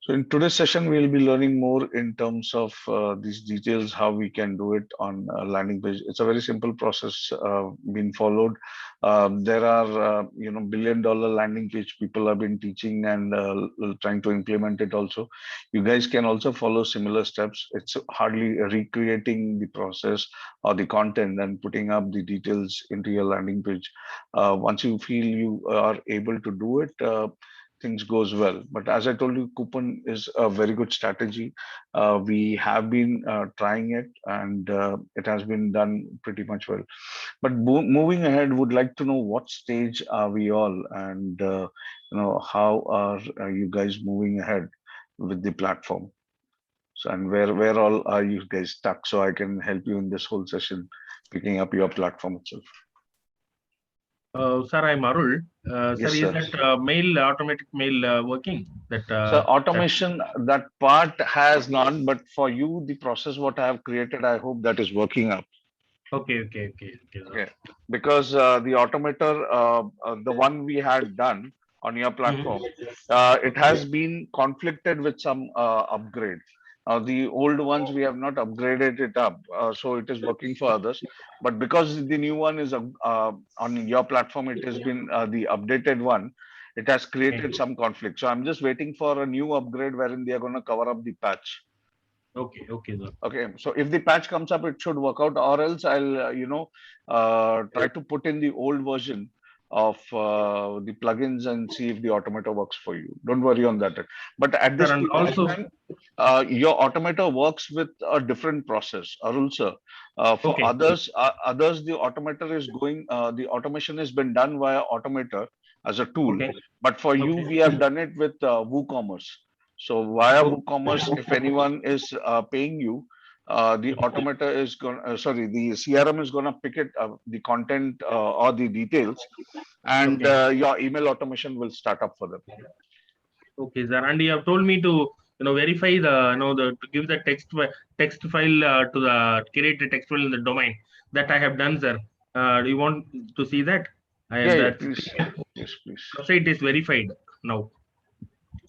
So in today's session, we'll be learning more in terms of these details, how we can do it on a landing page. It's a very simple process being followed. There are, billion-dollar landing page people have been teaching and trying to implement it also. You guys can also follow similar steps. It's hardly recreating the process or the content and putting up the details into your landing page. Once you feel you are able to do it, things goes well. But as I told you, coupon is a very good strategy. We have been trying it, and it has been done pretty much well. But moving ahead, would like to know what stage are we all, and how are you guys moving ahead with the platform? So, and where all are you guys stuck? So I can help you in this whole session, picking up your platform itself. Sir, I'm Arul. Sir, Yes, is sir. that automatic mail working? So automation, that part has none, but for you, the process what I have created, I hope that is working up. Okay, sir. Okay, because the automator, the one we had done on your platform, it has been conflicted with some upgrade. The old ones we have not upgraded it up, so it is working for others. But because the new one is on your platform, it has been the updated one. It has created some conflict. So I'm just waiting for a new upgrade wherein they are going to cover up the patch. Okay, sir. Okay, so if the patch comes up, it should work out, or else I'll, try to put in the old version of the plugins and see if the automator works for you. Don't worry on that. But at Sir, this and point of also, time, your automator works with a different process, Arul sir. For okay, others, the automator is going, the automation has been done via automator as a tool. okay, But for you, we have done it with WooCommerce. So via oh, WooCommerce, if anyone is paying you, the automator is going, the CRM is going to pick it, the content or the details, and okay, your email automation will start up for them. okay, sir. And you have told me to, verify to give the text file to the create the text file in the domain that I have done, sir. Do you want to see that? I Yeah, have yeah, that please, yes, please. website is verified now.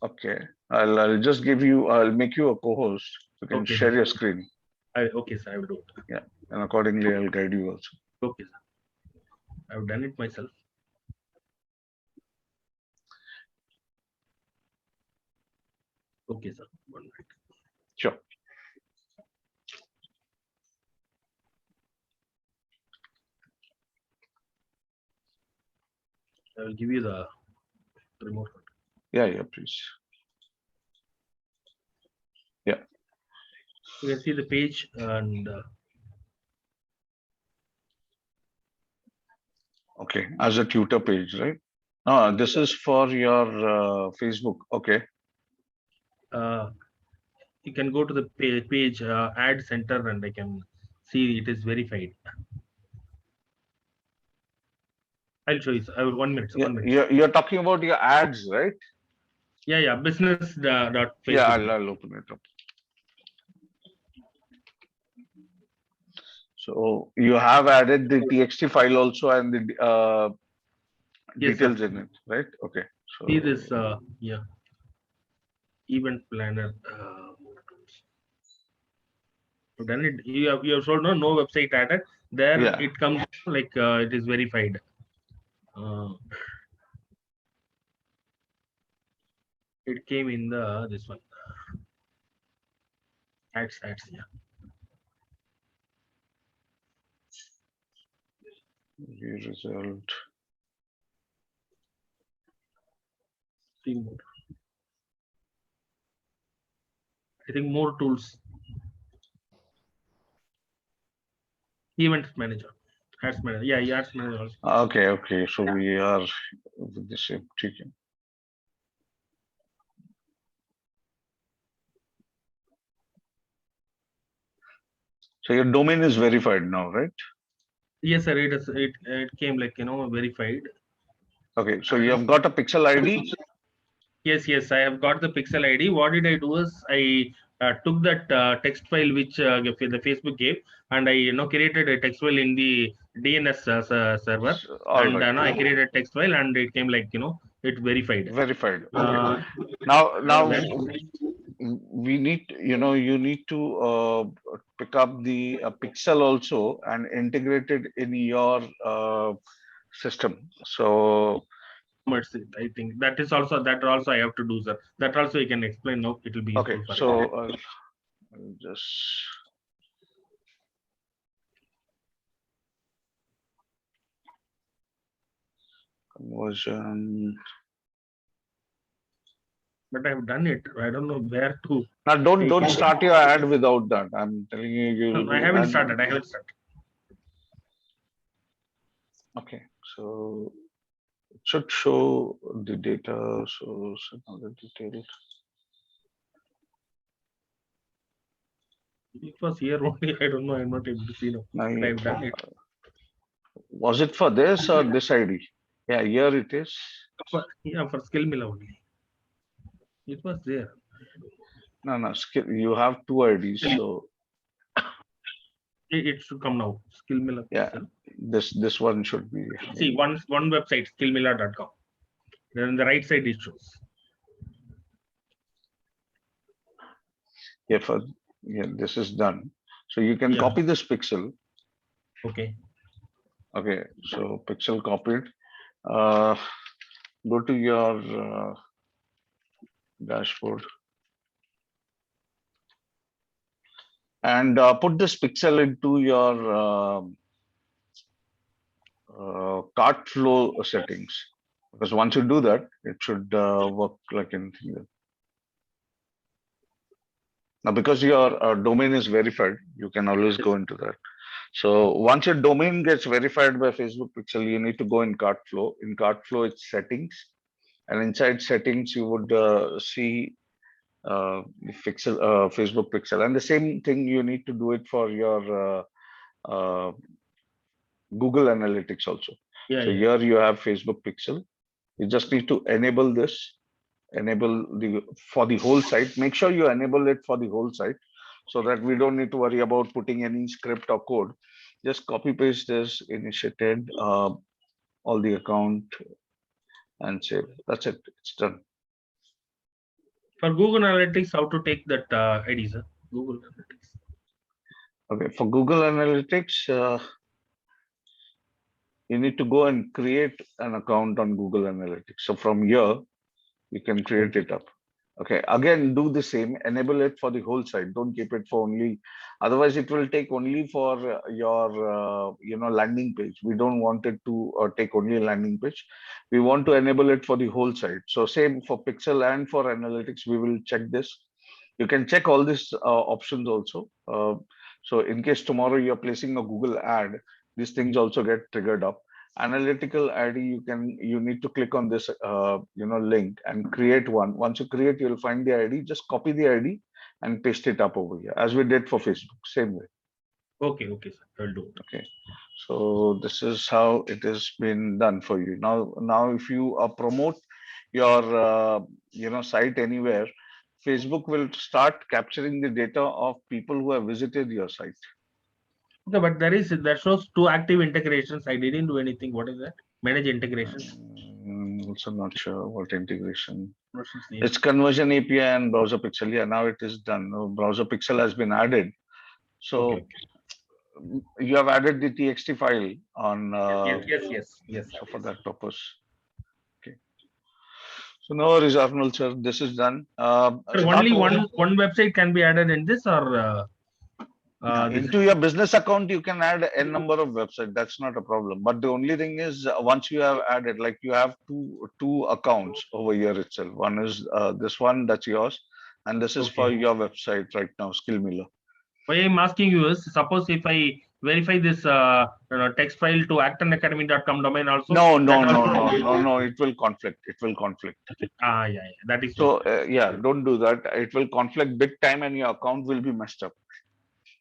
Okay, I'll just give you, I'll make you a co-host. You can Okay, sir. share your screen. Okay, sir. I will do it. Yeah, and accordingly, I'll guide you also. Okay, sir. I have done it myself. Okay, sir. 1 minute. Sure. I will give you the remote. Yeah, please. Yeah. You can see the page and Okay, as a tutor page, right? No, this is for your Facebook. Okay. you can go to the page ad center and I can see it is verified. I'll show you. I will 1 minute. Yeah, 1 minute. you're talking about your ads, right? Yeah. Business dot Facebook. Yeah, I'll open it up. So you have added the TXT file also and the Yes, details sir. in it, right? Okay. So See this. Yeah. Event planner. Then you have shown no website added. There yeah. it comes like it is verified. It came in the this one. Ads. Yeah. Result. See more. I think more tools. Event manager. Ads manager. Yeah, ads manager also. Okay. So we are with the same chicken. So your domain is verified now, right? Yes, sir. It came like verified. Okay, so you have got a pixel ID. Yes. I have got the pixel ID. What did I do is I took that text file which the Facebook gave, and I created a text file in the DNS server, All and right. now I created a text file, and it came like It's verified. Verified. Okay. Uh, Now when we need, you need to pick up the pixel also and integrate it in your system. So commerce it, I think that also I have to do, sir. That also you can explain now. It will be okay, useful for so us. I'll just conversion. But I've done it. I don't know where to Now don't take don't it. start your ad without that. I'm telling you, you will I be haven't and started. I haven't started. okay. So it should show the data. So now the details. It was here only. I don't know. I'm not able to see now. Now, But I've done it. was it for this or this ID? Yeah, here it is. Yeah, for skill mill only. It was there. No, no, skill. You have two IDs. So It should come now. Skill mill yeah, official. this one should be See, having. one website, skillmiller.com. Then on the right side it shows. Yeah, for yeah, this is done. So you can Yeah. copy this pixel. Okay. Okay, so pixel copied. Uh, go to your dashboard and put this pixel into your cart flow settings. Because once you do that, it should work like anything else. Now, because your domain is verified, you can always Yes. go into that. So once your domain gets verified by Facebook Pixel, you need to go in cart flow. In cart flow, it's settings, and inside settings, you would see the Facebook Pixel, and the same thing you need to do it for your uh, Google Analytics also. Yeah, So yeah. here you have Facebook Pixel. You just need to enable this, enable the for the whole site. Make sure you enable it for the whole site so that we don't need to worry about putting any script or code. Just copy paste this, initiated all the account and save. That's it. It's done. For Google Analytics, how to take that ID, sir? Google Analytics. Okay. For Google Analytics, you need to go and create an account on Google Analytics. So from here, you can create Okay. it up. Okay, again, do the same, enable it for the whole site. Don't keep it for only, otherwise it will take only for your, landing page. We don't want it to take only a landing page. We want to enable it for the whole site. So same for Pixel and for analytics, we will check this. You can check all these options also. So in case tomorrow you're placing a Google ad, these things also get triggered up. Analytical ID, you need to click on this link and create one. Once you create, you'll find the ID. Just copy the ID and paste it up over here, as we did for Facebook. Same way. Okay, okay, sir. I'll do it. Okay. So this is how it has been done for you. Now if you promote your site anywhere, Facebook will start capturing the data of people who have visited your site. Okay, but that shows two active integrations. I didn't do anything. What is that? Manage integrations. Also not sure what integration. Versions name. It's conversion API and browser pixel. Yeah, now it is done. No, browser pixel has been added. Okay, So okay. you have added the TXT file on. Yes, yes, yes, yes, sir. So for Yes. that purpose. Okay. So no worries, Arnold sir. This is done. Sir, Start only one website can be added in this, or this is into your business account. You can add n number of websites. That's not a problem. But the only thing is, once you have added, like you have two accounts over here itself. One is this one that's yours, and this is for okay. your website right now, Skill Miller. Why I'm asking you is, suppose if I verify this text file to actonacademy.com domain also, No, that no, no, no, also. no, no. It will conflict. It will conflict. Yeah, yeah, that is what. So yeah, don't do that. It will conflict big time, and your account will be messed up.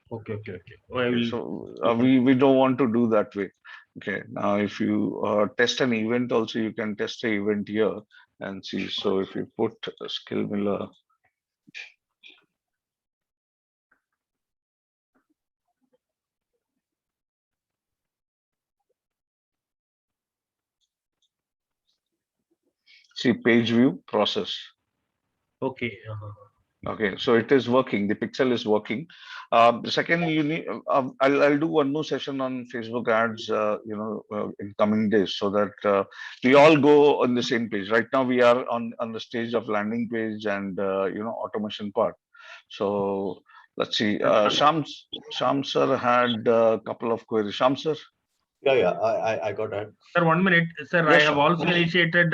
Okay, okay, okay. Oh, I Okay, will so look into. we don't want to do that way. Okay, now if you test an event, also you can test the event here and see. So if you put Skill Miller, See page view process. Okay. Okay, so it is working. The pixel is working. The second, you need. I'll do one more session on Facebook ads. In coming days, so that we all go on the same page. Right now, we are on the stage of landing page and automation part. So let's see. Sham sir had a couple of queries. Sham sir. Yeah, I got that. Sir, 1 minute. Sir, I Yes, have sir. also initiated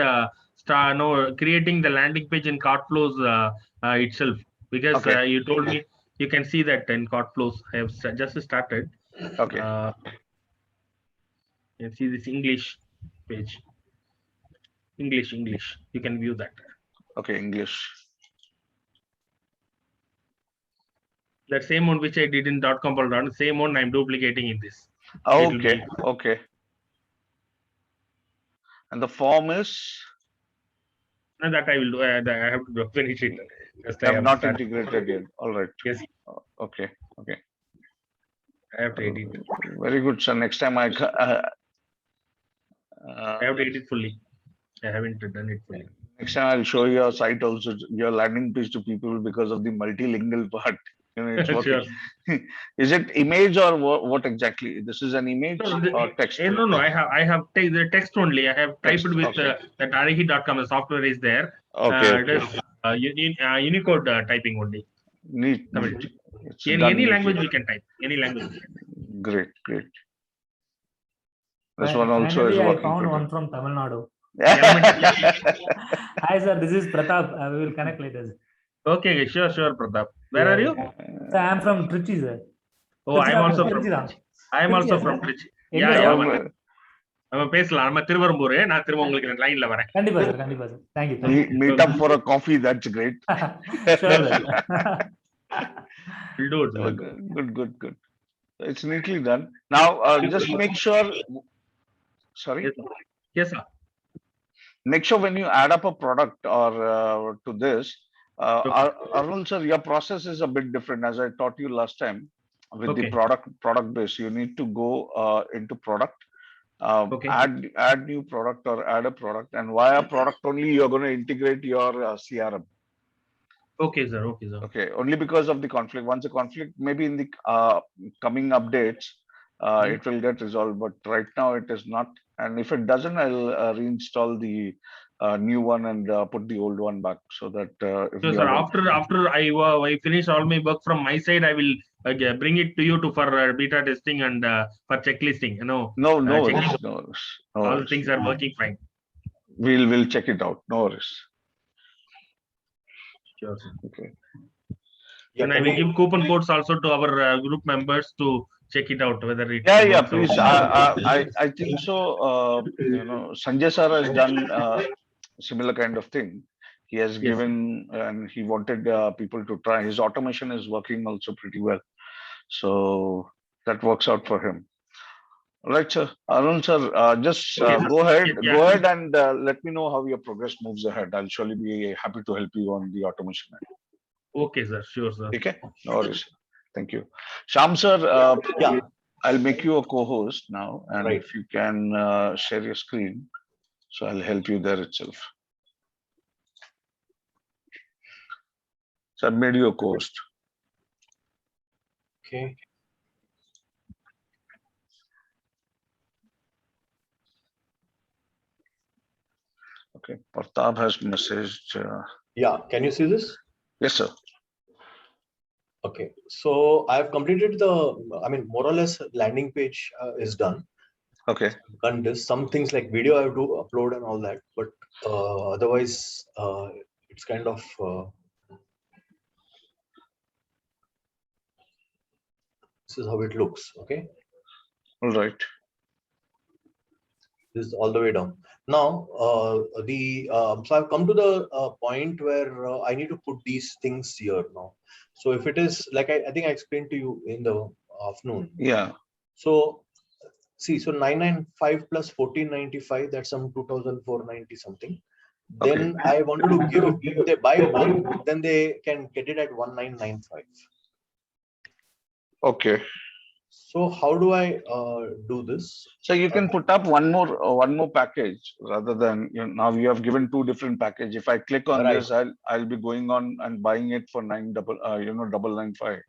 creating the landing page in cart flows itself, because Okay. you told me you can see that in cart flows. I have just started. Okay. You can see this English page. English. You can view that. Okay. English. That same one which I did in .com, same one I'm duplicating in this. It will Okay. be. Okay. And the form is. And that I will do. I have to finish it. Just I Have have not started. integrated yet. All right. Yes, Okay. Okay. I have to edit. Very good, sir. Next time I I have to edit fully. I haven't done it fully. next time I'll show your site also, your landing page to people because of the multilingual part. It's working. Sure. Is it image or what exactly? This is an image or text? No. I have the text only. I have typed Text. with Okay. that arihi.com. The software is there. Okay. It is Unicode typing only. Neat. Tamil. It's Any done language neatly. we can type. Any language. We can. Great. Great. This one also is Finally, I working found pretty. one from Tamil Nadu. Yeah. Hi, sir. This is Pratap. We will connect later. Okay, sure, Pratap. Where are you? So I am from Trichy, sir. Oh, I am also from Trichy. Trichy. I am also from Trichy. Yeah. நம்ம பேசலாம். நம்ம திருவரம்பூர். நான் திரும்ப உங்களுக்கு லைன்ல வரேன். கண்டிப்பா sir. Thank you. Meet up for a coffee. That's great. Sure, sir. We'll do it. Good. It's neatly done. Now, just make sure. Sorry. Yes, sir. Make sure when you add up a product or to this, Arun sir, your process is a bit different. As I taught you last time, with the product base, you need to go into product, add new product or add a product, and via product only you're going to integrate your CRM. Okay, sir. Okay, only because of the conflict. Once the conflict, maybe in the coming updates, it will get resolved. But right now it is not. And if it doesn't, I'll reinstall the new one and put the old one back so that. So, sir, after I finish all my work from my side, I will bring it to you for beta testing and for checklisting. No. All things are working fine. We'll check it out. No worries. Sure, sir. Okay. And I will give coupon codes also to our group members to check it out whether it. Yeah, please. I think so. Sanjay sir has done similar kind of thing. He has given and he wanted people to try. His automation is working also pretty well, so that works out for him. Right, sir. Arun sir, just go ahead and let me know how your progress moves ahead. I'll surely be happy to help you on the automation end. Okay, sir. Sure, sir. Okay, no worries. Thank you. Sham sir, I'll make you a co-host now, and if you can share your screen, so I'll help you there itself. So I made you a co-host. Okay. Okay, Pratap has messaged. Yeah, can you see this? Yes, sir. Okay, so I've completed more or less landing page is done. Okay. Done this. Some things like video I have to upload and all that, but otherwise it's kind of this is how it looks. Okay. All right. This is all the way down. Now so I've come to the point where I need to put these things here now. So if it is like I think I explained to you in the afternoon. Yeah. So see, so 995 plus 1495, that's some 2490 something. Then I wanted to give, if they buy one, then they can get it at 1995. Okay. So how do I do this? So you can put up one more package rather than, now you have given two different package. If I click on Right. this, I'll be going on and buying it for 995.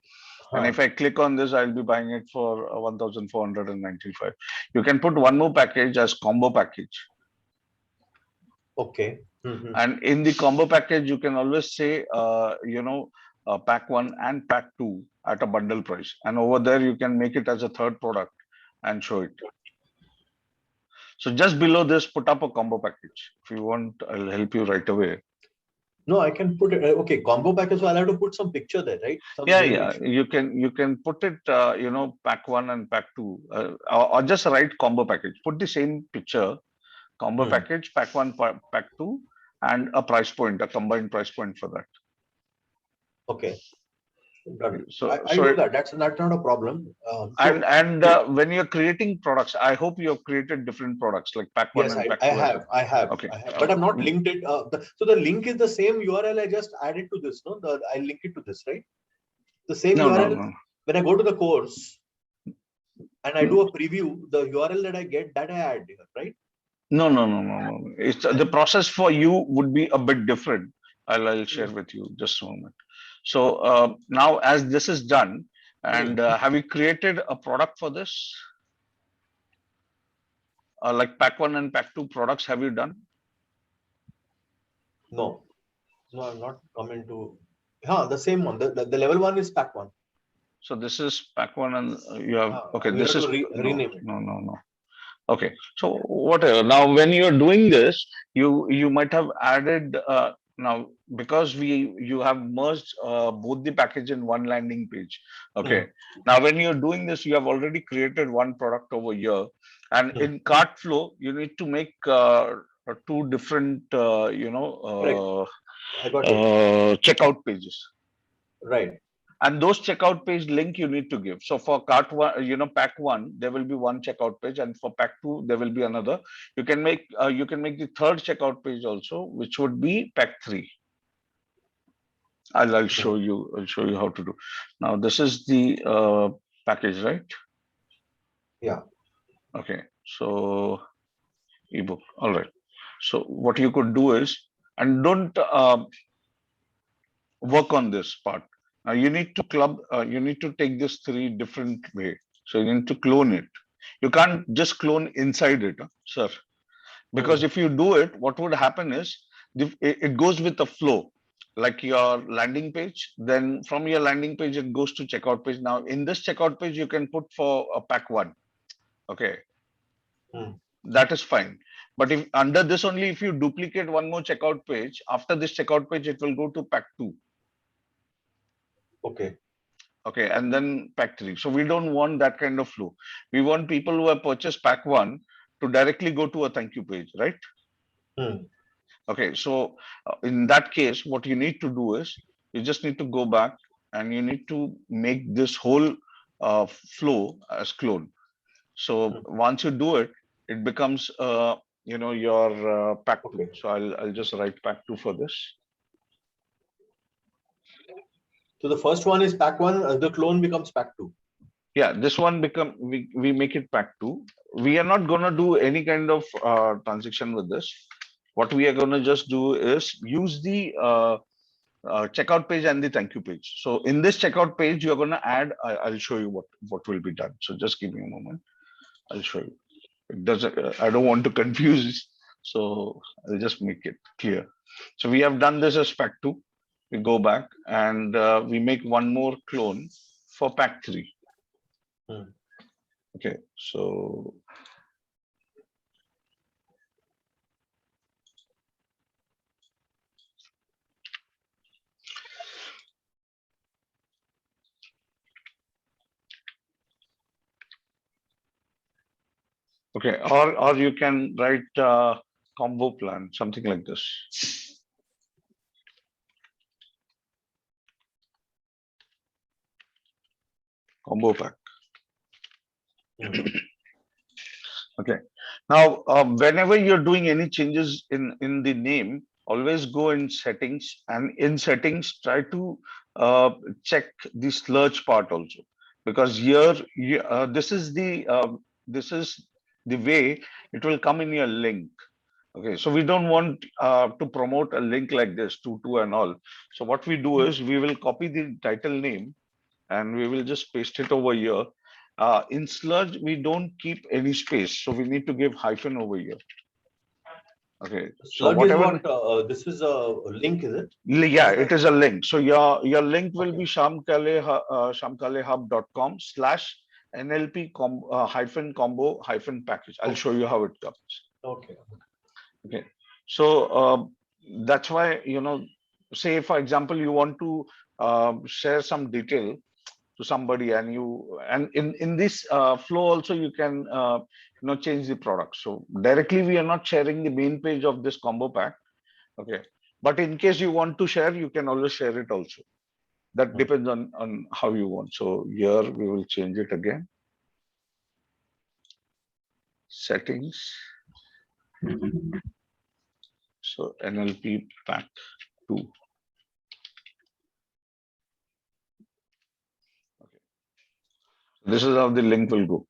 And if I click on this, I'll be buying it for 1,495. You can put one more package as combo package. Okay. Mm-hmm. And in the combo package, you can always say, pack one and pack two at a bundle price. And over there, you can make it as a third product and show it. So just below this, put up a combo package. If you want, I'll help you right away. No, I can put it. Okay, combo package. So I'll have to put some picture there, right? Some Yeah, animation. you can put it, pack one and pack two, or just write combo package. Put the same picture, combo package, pack one, pack two, and a price point, a combined price point for that. Okay. Done. So I do that. That's not a problem. When you're creating products, I hope you have created different products like pack one Yes, and pack I two. have. Okay. But I've not linked it. So the link is the same URL. I just added to this. No, I link it to this, right? The same URL. No. When I go to the course and I do a preview, the URL that I get, that I add here, right? No. It's the process for you would be a bit different. I'll share with you just a moment. So now, as this is done, and have you created a product for this? Like pack one and pack two products, have you done? No, I'm not coming to. The same one. The level one is pack one. So this is pack one, and you have okay. We This have is to rename it. No. Okay, so whatever. Now, when you're doing this, you might have added now, because you have merged both the package in one landing page. Okay. Now, when you're doing this, you have already created one product over here, and in cart flow, you need to make two different I got it. checkout pages. Right. And those checkout page link you need to give. So for cart one, pack one, there will be one checkout page, and for pack two, there will be another. You can make the third checkout page also, which would be pack three. I'll show you. I'll show you how to do. Now this is the package, right? Yeah. Okay. So ebook. All right. So what you could do is, and don't work on this part. Now you need to take this three different way. So you need to clone it. You can't just clone inside it, sir. Because if you do it, what would happen is it goes with a flow, like your landing page. Then from your landing page, it goes to checkout page. Now in this checkout page, you can put for a pack one. Okay. That is fine. But if under this only, if you duplicate one more checkout page, after this checkout page, it will go to pack two. Okay, and then pack three. So we don't want that kind of flow. We want people who have purchased pack one to directly go to a thank you page, right? Okay, so in that case, what you need to do is you just need to go back and you need to make this whole flow as clone. So once you do it, it becomes your pack two. So I'll just write pack two for this. So the first one is pack one, the clone becomes pack two. Yeah, this one we make it pack two. We are not gonna do any kind of transaction with this. What we are gonna just do is use the checkout page and the thank you page. So in this checkout page, you're gonna add. I'll show you what will be done. So just give me a moment. I'll show you. It doesn't. I don't want to confuse. So I'll just make it clear. So we have done this as pack two. We go back and we make one more clone for pack three. Okay, so okay, or you can write combo plan, something like this. Combo pack. Okay. Now, whenever you're doing any changes in the name, always go in settings, and in settings, try to check the slurge part also. because here this is the way it will come in your link. Okay, so we don't want to promote a link like this to and all. So what we do is we will copy the title name and we will just paste it over here. In Sludge, we don't keep any space, so we need to give hyphen over here. Okay, so Sludge is whatever. what? This is a link, is it? Yeah, it is a link. So your link will be shamkalehub.com/NLP combo package. I'll show you how it comes. Okay. Okay, so that's why, say for example you want to share some detail to somebody, and in this flow also you can change the product. So directly we are not sharing the main page of this combo pack. Okay, but in case you want to share, you can always share it also. That depends on how you want. So here we will change it again. Settings. So NLP pack 2. Okay. This is how the link will go.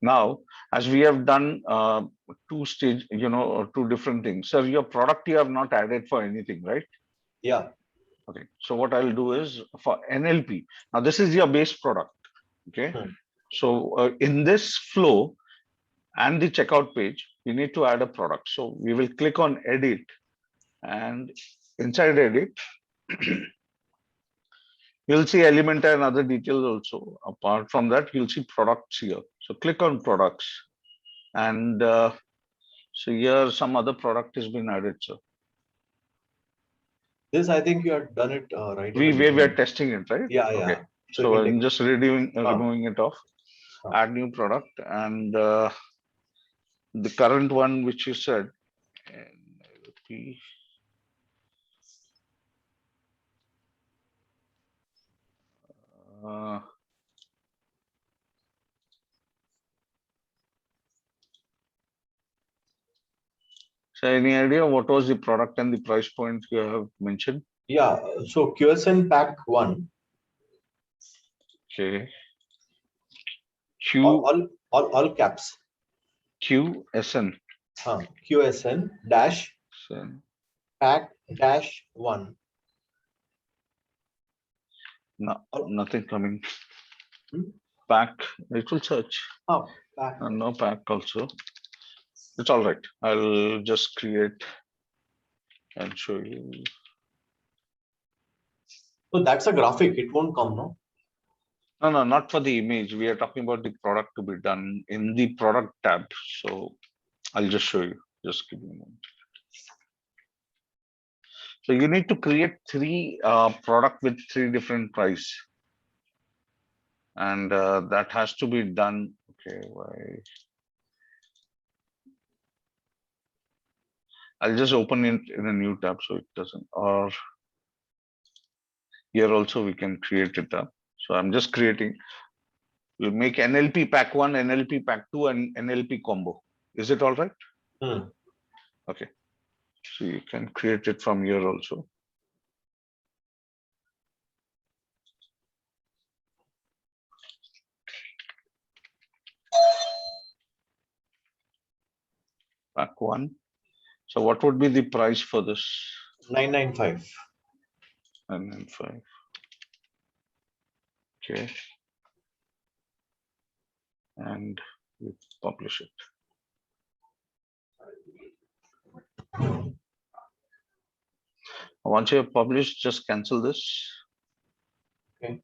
Now, as we have done two different things. Sir, your product you have not added for anything, right? Yeah. Okay. So what I'll do is for NLP. Now this is your base product. Okay. So in this flow and the checkout page, we need to add a product. So we will click on edit, and inside edit, you'll see Elementor and other details also. Apart from that, you'll see products here. So click on products, and so here some other product has been added, sir. This, I think you have done it right. We were testing it, right? Yeah, okay. yeah. So I'm just removing it off. Add new product, and the current one which you said, NLP. So any idea what was the product and the price point you have mentioned? Yeah, so QSN pack 1. Okay. All caps. QSN. QSN dash pack dash 1. No, nothing coming. Pack, it will search. Pack. No pack also. It's all right. I'll just create and show you. So that's a graphic. It won't come, no? No, not for the image. We are talking about the product to be done in the product tab. So I'll just show you. Just give me a moment. So you need to create 3 product with 3 different price, and that has to be done. Okay, why? I'll just open it in a new tab so it doesn't. Or here also we can create it up. So I'm just creating. We'll make NLP pack 1, NLP pack 2, and NLP combo. Is it all right? Okay. So you can create it from here also. Pack 1. So what would be the price for this? 995. 995. Okay. And we publish it. Once you have published, just cancel this. Okay.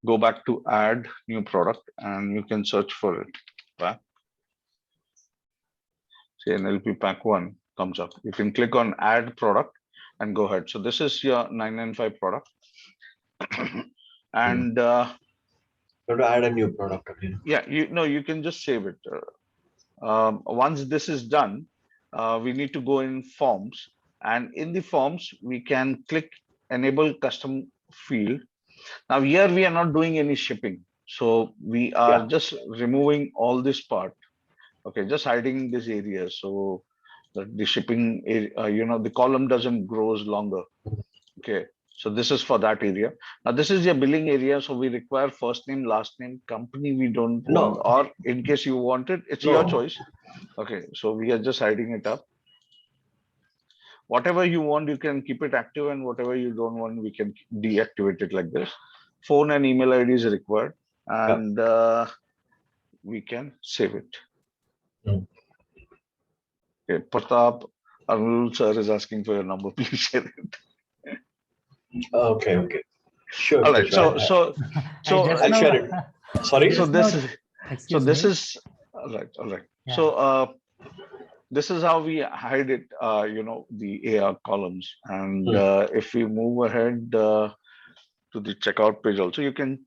Go back to add new product, and you can search for it. Back. Say NLP pack 1 comes up. You can click on add product and go ahead. So this is your 995 product. And you have to add a new product again. Yeah, you can just save it. Once this is done, we need to go in forms, and in the forms we can click enable custom field. Now here we are not doing any shipping, so we are just removing all this part. Okay, just hiding this area. So the shipping, the column doesn't grows longer. Okay. So this is for that area. Now this is your billing area. So we require first name, last name, company we don't want, No, or in case you want it, it's your no. choice. Okay. So we are just hiding it up. Whatever you want, you can keep it active, and whatever you don't want, we can deactivate it like this. Phone and email ID is required, Yeah. and we can save it. Mm. Okay. Pratap, Arul sir is asking for your number. Please share it. Okay, okay. Sure, All sure, right. sure. So I'll share it. Sorry? so Just this now, is excuse me. all right. All right. Yeah. So this is how we hide it. The AR columns, and if we move ahead to the checkout page, also you can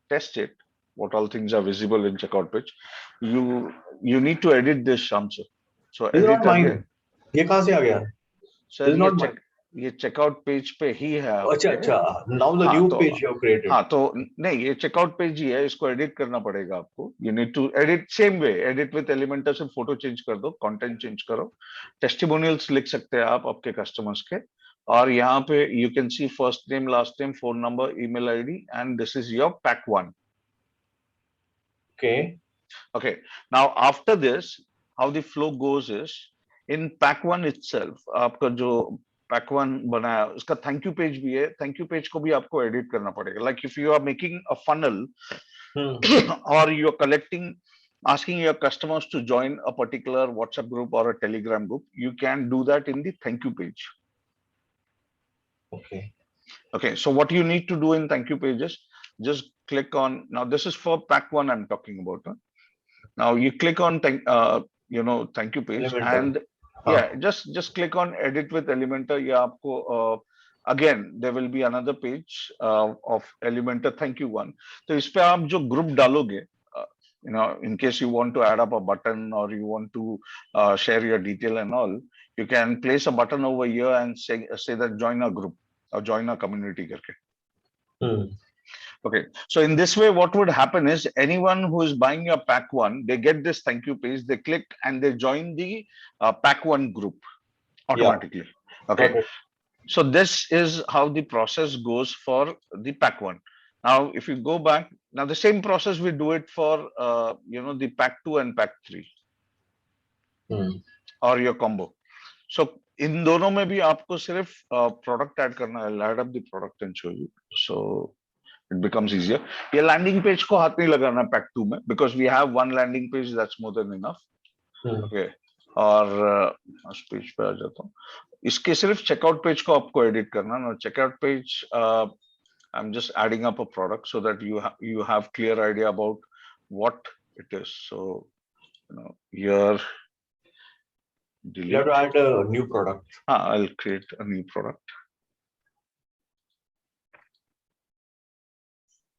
test it. What all things are visible in checkout page? You need to edit this, Shamsu. So This is not edit mine. again. ये कहाँ से आ गया? Sir This is not mine. ये checkout page पे ही है अच्छा, आपके। अच्छा. Now the हाँ new तो page you have created. हाँ तो नहीं, ये चेकआउट पेज ही है, इसको एडिट करना पड़ेगा आपको। You need to edit same way, edit with elementor से फोटो चेंज कर दो, कंटेंट चेंज करो, टेस्टिमोनियल्स लिख सकते हैं आप आपके कस्टमर्स के, और यहाँ पे you can see first name, last name, phone number, email ID, and this is your pack 1. Okay. Okay, now after this, how the flow goes is, in pack 1 itself, आपका जो pack 1 बनाया, उसका thank you page भी है, thank you page को भी आपको edit करना पड़ेगा. Like if you are making a funnel or you are asking your customers to join a particular WhatsApp group or a Telegram group, you can do that in the thank you page. Okay. Okay, so what you need to do in thank you pages, just click on, now this is for pack 1 I'm talking about. Huh? Now you click on thank you page, Elementor. and yeah, just click on edit with Elementor. Yeah, आपको again there will be another page of Elementor thank you one. तो इस पे आप जो group डालोगे, in case you want to add up a button or you want to share your detail and all, you can place a button over here and say that join a group or join a community करके. Okay, so in this way, what would happen is anyone who is buying your pack 1, they get this thank you page, they click and they join the pack 1 group automatically. Yeah. Okay, so this is how the process goes for the pack 1. Now, if you go back, now the same process we do it for the pack 2 and pack 3 or your combo. So in दोनों में भी आपको सिर्फ product add करना है. I'll add up the product and show you. So it becomes easier. ये landing page को हाथ नहीं लगाना pack 2 में, because we have one landing page, that's more than enough. Okay. और उस पेज पे आ जाता हूँ. इसके सिर्फ checkout page को आपको edit करना ना. Checkout page, I'm just adding up a product so that you have clear idea about what it is. So here. Delete. You have to add a new product. I'll create a new product.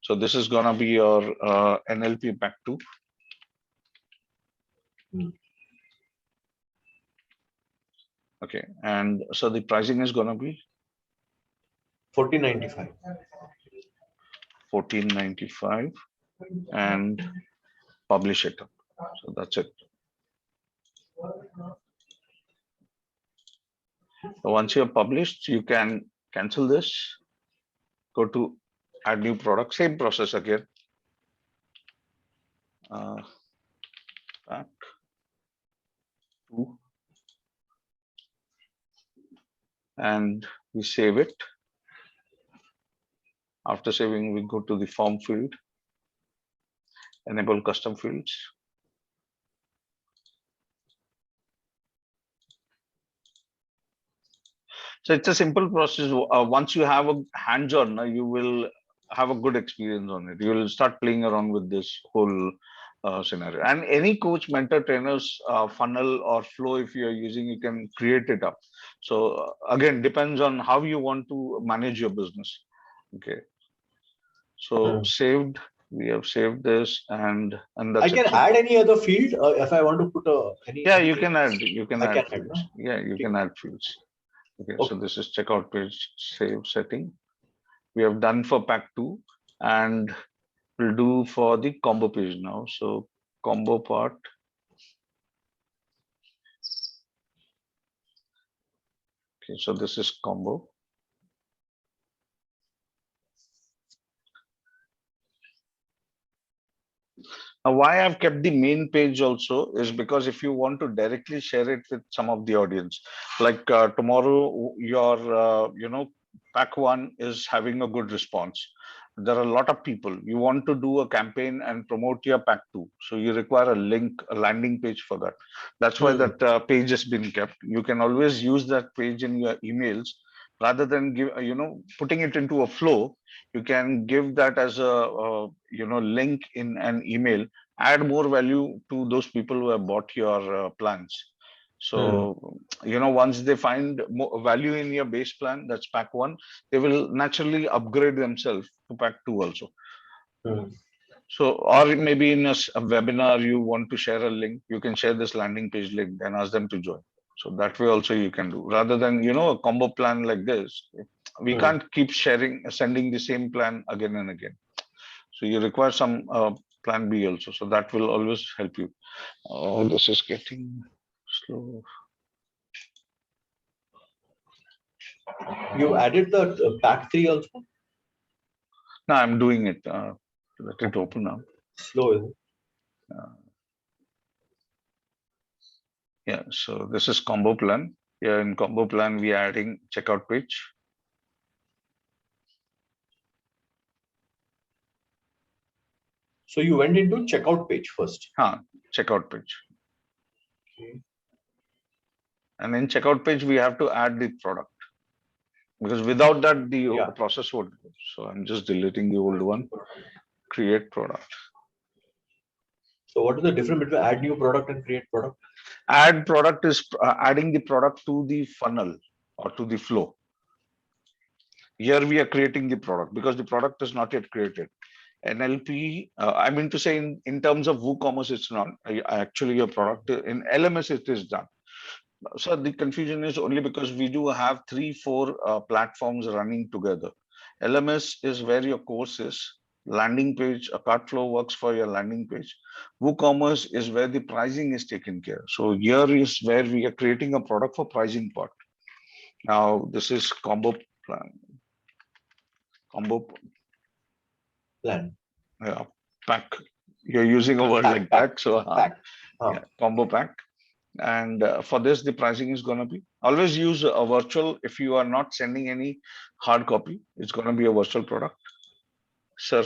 So this is gonna be your NLP pack 2. Okay, and so the pricing is gonna be $14.95. $14.95 and publish it. So that's it. So once you're published, you can cancel this, go to add new product, same process again. Pack 2, and we save it. After saving, we go to the form field, enable custom fields. So it's a simple process. Once you have a hands-on, you will have a good experience on it. You will start playing around with this whole scenario. And any coach, mentor, trainers funnel or flow, if you are using, you can create it up. So again, depends on how you want to manage your business. Okay. So saved. We have saved this, and that's I can it. add any other field if I want to put any. Yeah, you can add. You can add fields. No? Yeah, you can add fields. Okay, so this is checkout page save setting. We have done for pack 2, and we'll do for the combo page now. So combo part. Okay, so this is combo. Now, why I've kept the main page also is because if you want to directly share it with some of the audience, like tomorrow, your pack one is having a good response. There are a lot of people. You want to do a campaign and promote your pack two, so you require a link, a landing page for that. That's why that page has been kept. You can always use that page in your emails rather than give putting it into a flow. You can give that as a link in an email, add more value to those people who have bought your plans. So once they find more value in your base plan, that's pack one, they will naturally upgrade themselves to pack two also. So, or maybe in a webinar you want to share a link, you can share this landing page link and ask them to join. So that way also you can do, rather than a combo plan like this. We can't keep sending the same plan again and again. So you require some plan B also. So that will always help you. Oh, this is getting slow. You added the pack 3 also? No, I'm doing it. Let it open now. Slow, is it? Yeah, so this is combo plan. Here in combo plan, we are adding checkout page. So you went into checkout page first. Checkout page. Okay. And in checkout page, we have to add the product, because without that, the process would go. So I'm just deleting the old one. Create product. So what is the difference between add new product and create product? Add product is adding the product to the funnel or to the flow. Here we are creating the product because the product is not yet created. NLP, I mean to say in terms of WooCommerce, it's not actually a product. In LMS, it is done. So the confusion is only because we do have 3-4 platforms running together. LMS is where your course is. Landing page, a cart flow works for your landing page. WooCommerce is where the pricing is taken care. So here is where we are creating a product for pricing part. Now this is combo plan. Combo plan. Yeah, pack. You're using a word like pack. So pack. Yeah, combo pack. And for this, the pricing is going to be, always use a virtual. If you are not sending any hard copy, it's going to be a virtual product. Sir,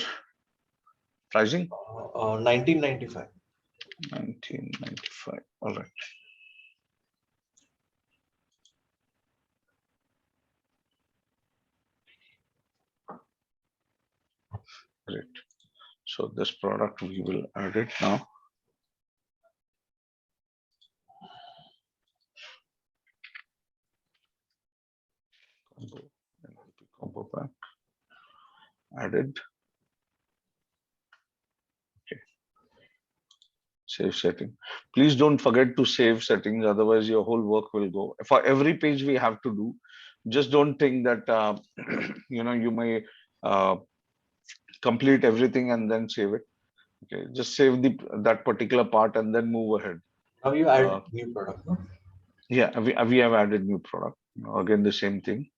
pricing? 1995. 1995. All right. Great. So this product, we will add it now. Combo pack. Added. Okay. Save setting. Please don't forget to save settings, otherwise your whole work will go. For every page we have to do, just don't think that you may complete everything and then save it. Okay, just save that particular part and then move ahead. Now you add new product. Yeah, we have added new product. Again, the same thing.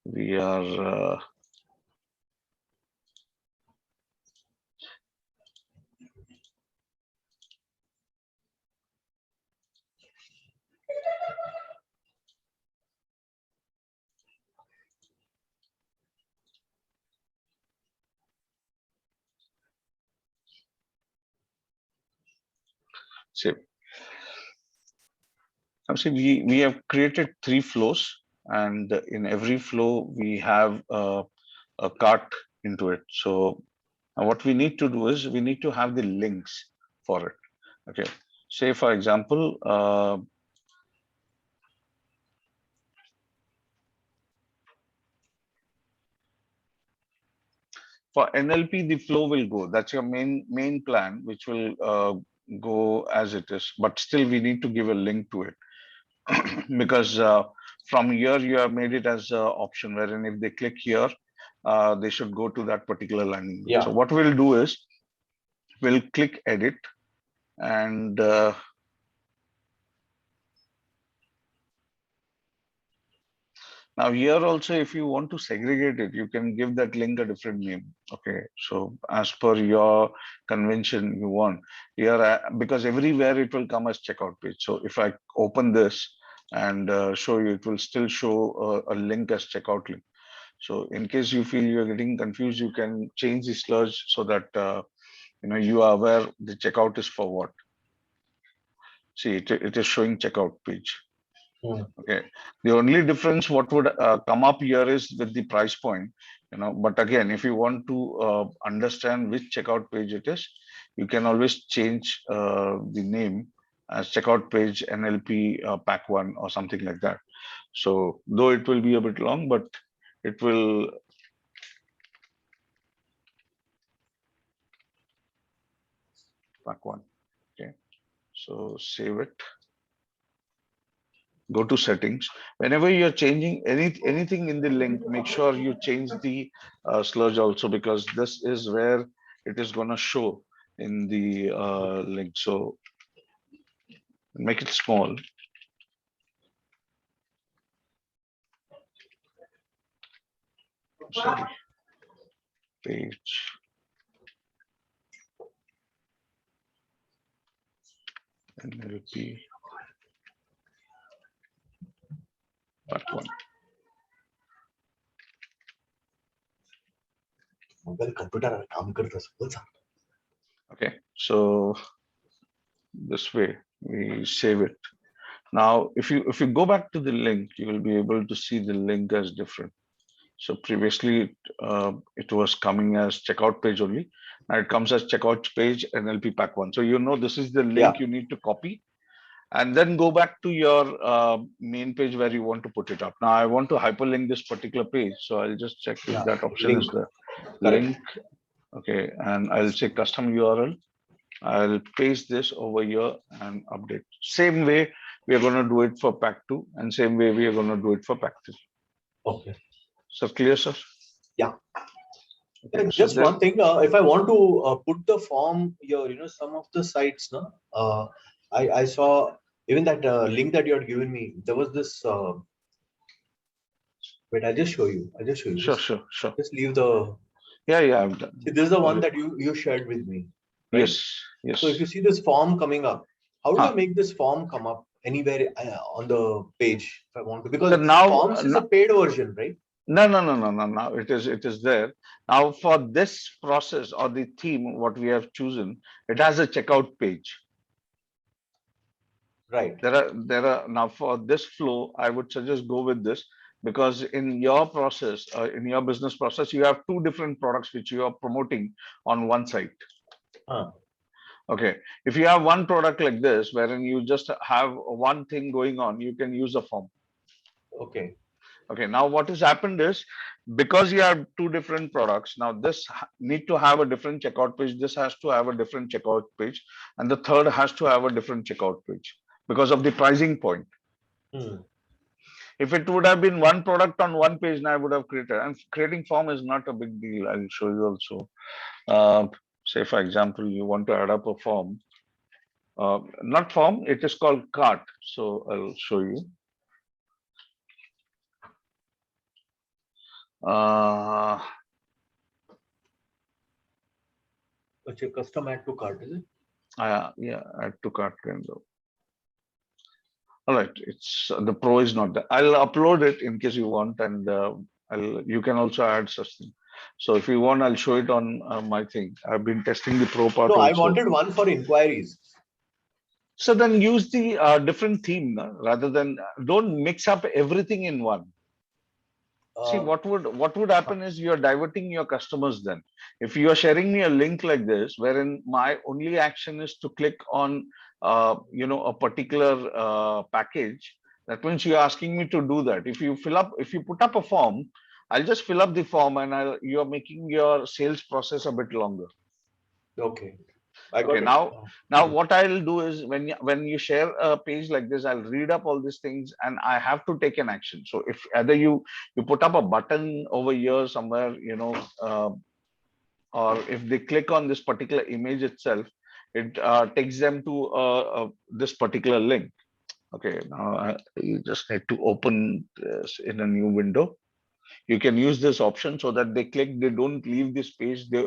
We are save. Now see, we have created 3 flows, and in every flow we have a cart into it. So what we need to do is we need to have the links for it. Okay, say for example, for NLP, the flow will go. That's your main plan, which will go as it is. But still, we need to give a link to it because from here you have made it as an option, wherein if they click here, they should go to that particular landing page. So what we'll do is we'll click edit and Now here also, if you want to segregate it, you can give that link a different name. Okay, so as per your convention you want here, because everywhere it will come as checkout page. So if I open this and show you, it will still show a link as checkout link. So in case you feel you're getting confused, you can change the sludge so that you are aware the checkout is for what. See, it is showing checkout page. Okay, the only difference what would come up here is with the price point, but again, if you want to understand which checkout page it is, you can always change the name as checkout page NLP pack 1 or something like that. So though it will be a bit long, but it will pack 1. Okay, so save it. Go to settings. Whenever you're changing anything in the link, make sure you change the sludge also, because this is where it is going to show in the link. So make it small. Sorry, page NLP part 1. Okay, so this way we save it. Now if you go back to the link, you will be able to see the link as different. So previously it was coming as checkout page only. Now it comes as checkout page NLP pack 1. So this is the link you need to copy and then go back to your main page where you want to put it up. Now I want to hyperlink this particular page. So I'll just check if that option is there. Link. Okay, and I'll say custom URL. I'll paste this over here and update. Same way we are going to do it for pack 2 and same way we are going to do it for pack 3. Okay. So clear, sir? Yeah. Okay, just one thing, if I want to put the form here, some of the sites, I saw even that link that you had given me. There was this. Wait, I'll just show you. Sure. Just leave the. Yeah, I've done. See, this is the one that you shared with me. Right? Yes. So if you see this form coming up, how do I make this form come up anywhere on the page if I want to? Because so now, forms is a paid version, right? No. Now it is there. Now for this process or the theme, what we have chosen, it has a checkout page. Right. There are now for this flow, I would suggest go with this, because in your process, in your business process, you have 2 different products which you are promoting on one site. Okay, if you have one product like this, wherein you just have one thing going on, you can use a form. Okay. Okay, now what has happened is, because you have 2 different products, now this need to have a different checkout page, this has to have a different checkout page, and the third has to have a different checkout page because of the pricing point. If it would have been one product on one page, now I would have created, and creating form is not a big deal. I'll show you also. Say for example, you want to add up a form, not form, it is called cart. So I'll show you. Custom add to cart, is it? Yeah, add to cart window. All right, it's the pro is not there. I'll upload it in case you want, and you can also add such thing. So if you want, I'll show it on my thing. I've been testing the pro part. No, also. I wanted one for inquiries. So then use the different theme rather than don't mix up everything in one. See, what would happen is you're diverting your customers then. If you are sharing me a link like this, wherein my only action is to click on a particular package, that means you're asking me to do that. If you put up a form, I'll just fill up the form and you're making your sales process a bit longer. Okay. Okay, now what I'll do is when you share a page like this, I'll read up all these things and I have to take an action. So if either you put up a button over here somewhere, or if they click on this particular image itself, it takes them to this particular link. Okay, now you just need to open this in a new window. You can use this option so that they click, they don't leave this page, they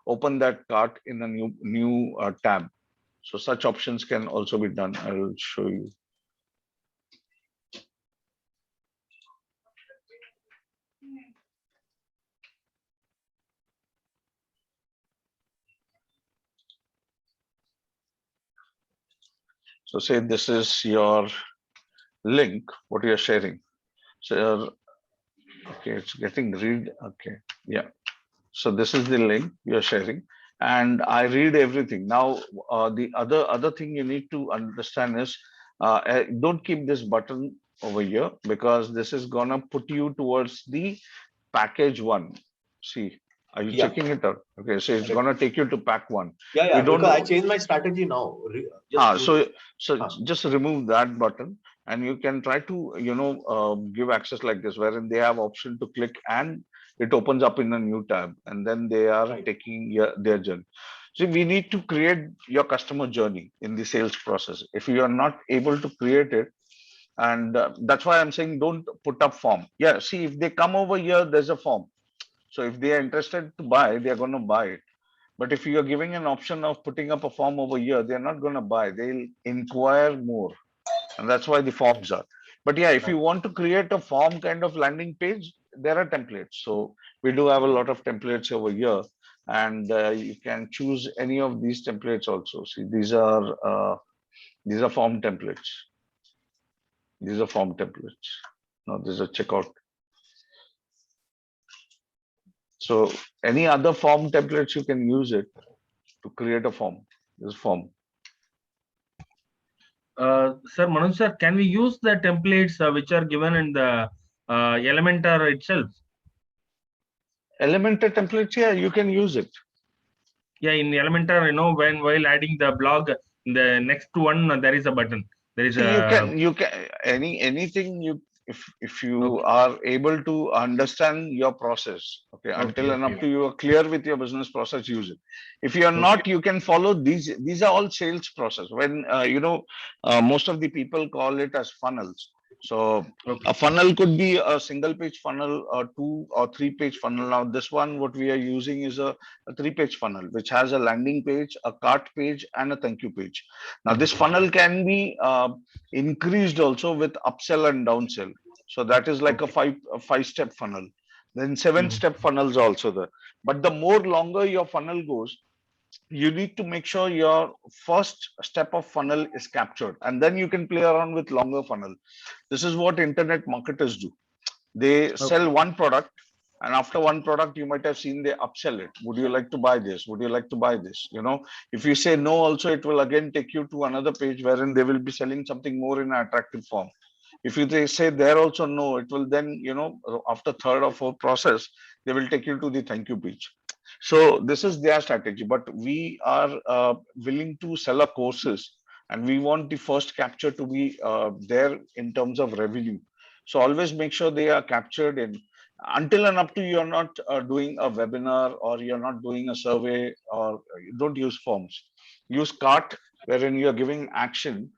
open that cart in a new tab. So such options can also be done. I will show you. So say this is your link, what you're sharing. So okay, it's getting read. Okay, yeah. So this is the link you're sharing, and I read everything. Now, the other thing you need to understand is, don't keep this button over here because this is gonna put you towards the package one. See, are you Yeah. checking it out? Okay, so it's Correct. gonna take you to pack one. Yeah, You yeah. don't. Because I changed my strategy now. Just use. So Ah, just remove that button, and you can try to give access like this, wherein they have option to click and it opens up in a new tab, and then they are right. taking their journey. See, we need to create your customer journey in the sales process. If you are not able to create it, and that's why I'm saying don't put up form. Yeah, see, if they come over here, there's a form. So if they are interested to buy, they are going to buy it. But if you are giving an option of putting up a form over here, they're not going to buy. They'll inquire more. And that's why the forms are. But yeah, if you Right. want to create a form kind of landing page, there are templates. So we do have a lot of templates over here. And you can choose any of these templates also. See, these are form templates. These are form templates. Now, this is a checkout. So any other form templates, you can use it to create a form. This form. Sir, Manoj sir, can we use the templates which are given in the Elementor itself? Elementor templates, yeah, you can use it. Yeah, in Elementor, when while adding the blog, the next one there is a button. There is See, a you can anything you if you okay, are able to understand your process, okay, okay, until and up okay, to you are clear with your business process, use it. If you are okay, not, you can follow these. These are all sales process. When most of the people call it as funnels. So okay, a funnel could be a single page funnel, or two or three page funnel. Now this one, what we are using is a three-page funnel, which has a landing page, a cart page, and a thank you page. Now this funnel can be increased also with upsell and downsell. So that is like okay. a five-step funnel. Then seven-step Mhm. funnels also there. But the more longer your funnel goes, you need to make sure your first step of funnel is captured, and then you can play around with longer funnel. This is what internet marketers do. They Okay. sell one product, and after one product, you might have seen they upsell it. Would you like to buy this? Would you like to buy this? If you say no, also it will again take you to another page wherein they will be selling something more in an attractive form. If they say there also no, it will then, after third or fourth process, they will take you to the thank you page. So this is their strategy, but we are willing to sell our courses, and we want the first capture to be there in terms of revenue. So always make sure they are captured in, until and up to you're not doing a webinar, or you're not doing a survey, or you don't use forms. Use cart, wherein you're giving action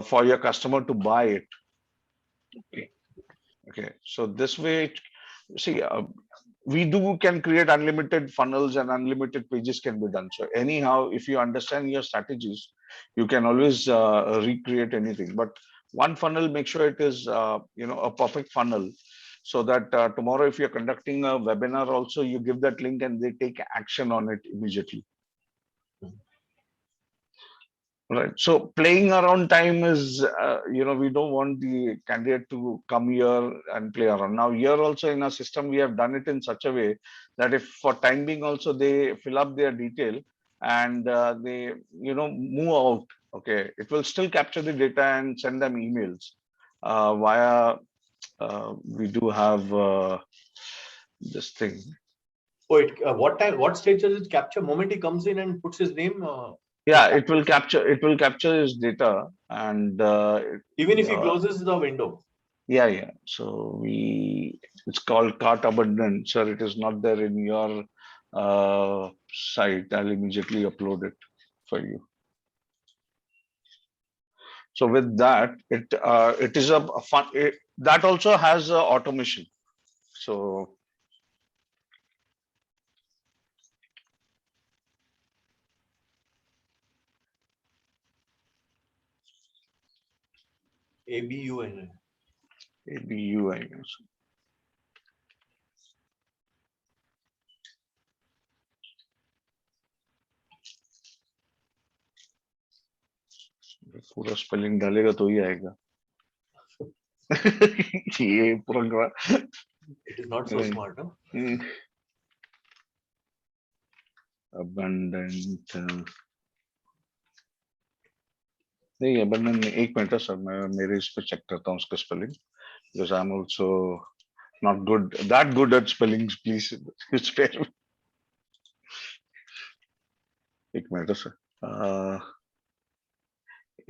for your customer to buy it. Okay. Okay, so this way, see, we can create unlimited funnels, and unlimited pages can be done. So anyhow, if you understand your strategies, you can always recreate anything. But one funnel, make sure it is a perfect funnel, so that tomorrow if you're conducting a webinar also, you give that link and they take action on it immediately. Right. So playing around time is, we don't want the candidate to come here and play around. Now here also in our system, we have done it in such a way that if for time being also they fill up their detail, and they, move out, okay, it will still capture the data and send them emails via, we do have this thing. Oh, what time? What stage does it capture? Moment he comes in and puts his name, Yeah, it captures it. it will capture his data, and Even if he uh, closes the window. yeah. So it's called cart abundant. Sir, it is not there in your site. I'll immediately upload it for you. So with that, it is a fun. That also has automation. So ABUN. ABU, I guess. पूरा spelling डालेगा तो ही आएगा. ये पूरा It is not so smart, no? abundant. नहीं abundant नहीं. एक minute sir, मैं मेरे इस पे चेक करता हूँ उसका spelling, because I'm also not that good at spellings. Please spare me. एक मिनट सर.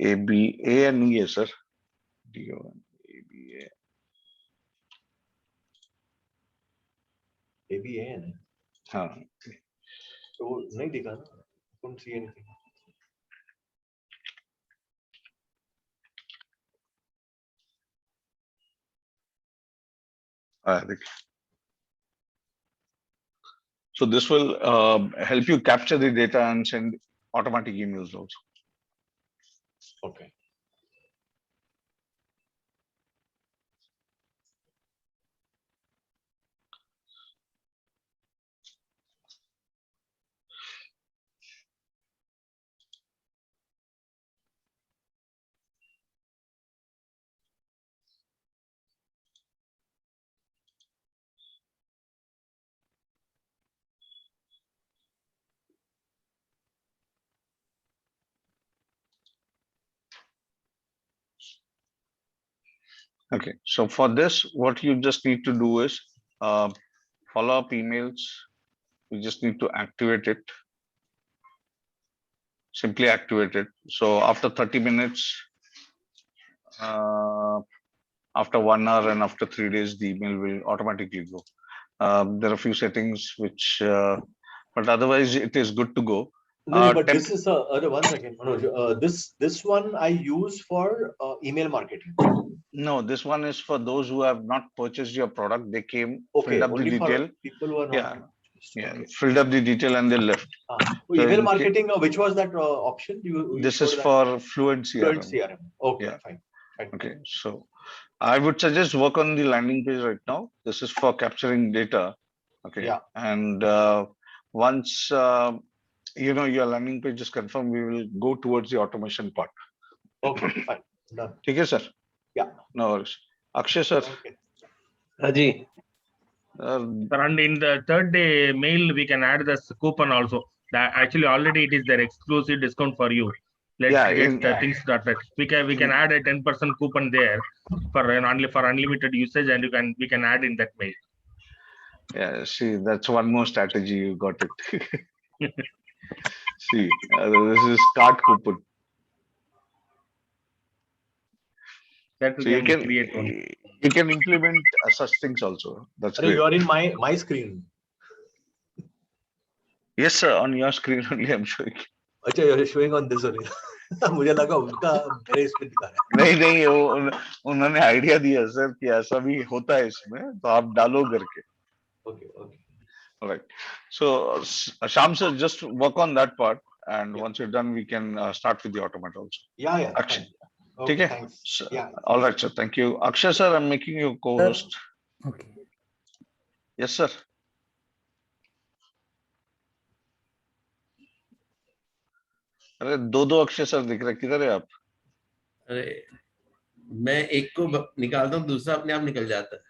ABAN है सर. DON ABA. ABAN. हाँ. तो नहीं दिखा ना. Couldn't see anything. So this will help you capture the data and send automatic emails also. Okay. Okay, so for this, what you just need to do is follow up emails. You just need to activate it. Simply activate it. So after 30 minutes, after 1 hour, and after 3 days, the email will automatically go. There are a few settings which, but otherwise it is good to go. No, but this is one second, Manoj. This one I use for email marketing. No, this one is for those who have not purchased your product. They came, Okay, filled up the only for detail. people who are not. Yeah, Okay. filled up the detail and they left. So email marketing, which was that option? This is for Fluent CRM. Fluent CRM. Okay, yeah. fine. Okay, so I would suggest work on the landing page right now. This is for capturing data. Okay. Yeah. And once your landing page is confirmed, we will go towards the automation part. Okay, fine. Done. Okay, sir. Yeah. No worries. Akshay, sir. Okay. Haji. And in the third day mail, we can add this coupon also. That actually already it is their exclusive discount for you. Let's get things started. We can add a 10% coupon there for unlimited usage, and we can add in that mail. Yeah, see, that's one more strategy. You got it. See, this is card coupon. That so you can implement such things also. That's great. You are in my screen. Yes, sir. On your screen only, I'm showing. अच्छा, you're showing on this only. मुझे लगा उनका मेरे इस पे दिखा रहा है. नहीं, उन्होंने आइडिया दिया सर कि ऐसा भी होता है इसमें, तो आप डालो करके. Okay. All right. So Sham sir, just work on that part, and once you're done, we can start with the automate also. Yeah. Akshay. Okay, thanks. Yeah. All right, sir. Thank you. Akshay sir, I'm making you co-host. Okay. Yes, sir. अरे दो Akshay sir दिख रहे, किधर है आप? अरे मैं एक को निकालता हूँ, दूसरा अपने आप निकल जाता है.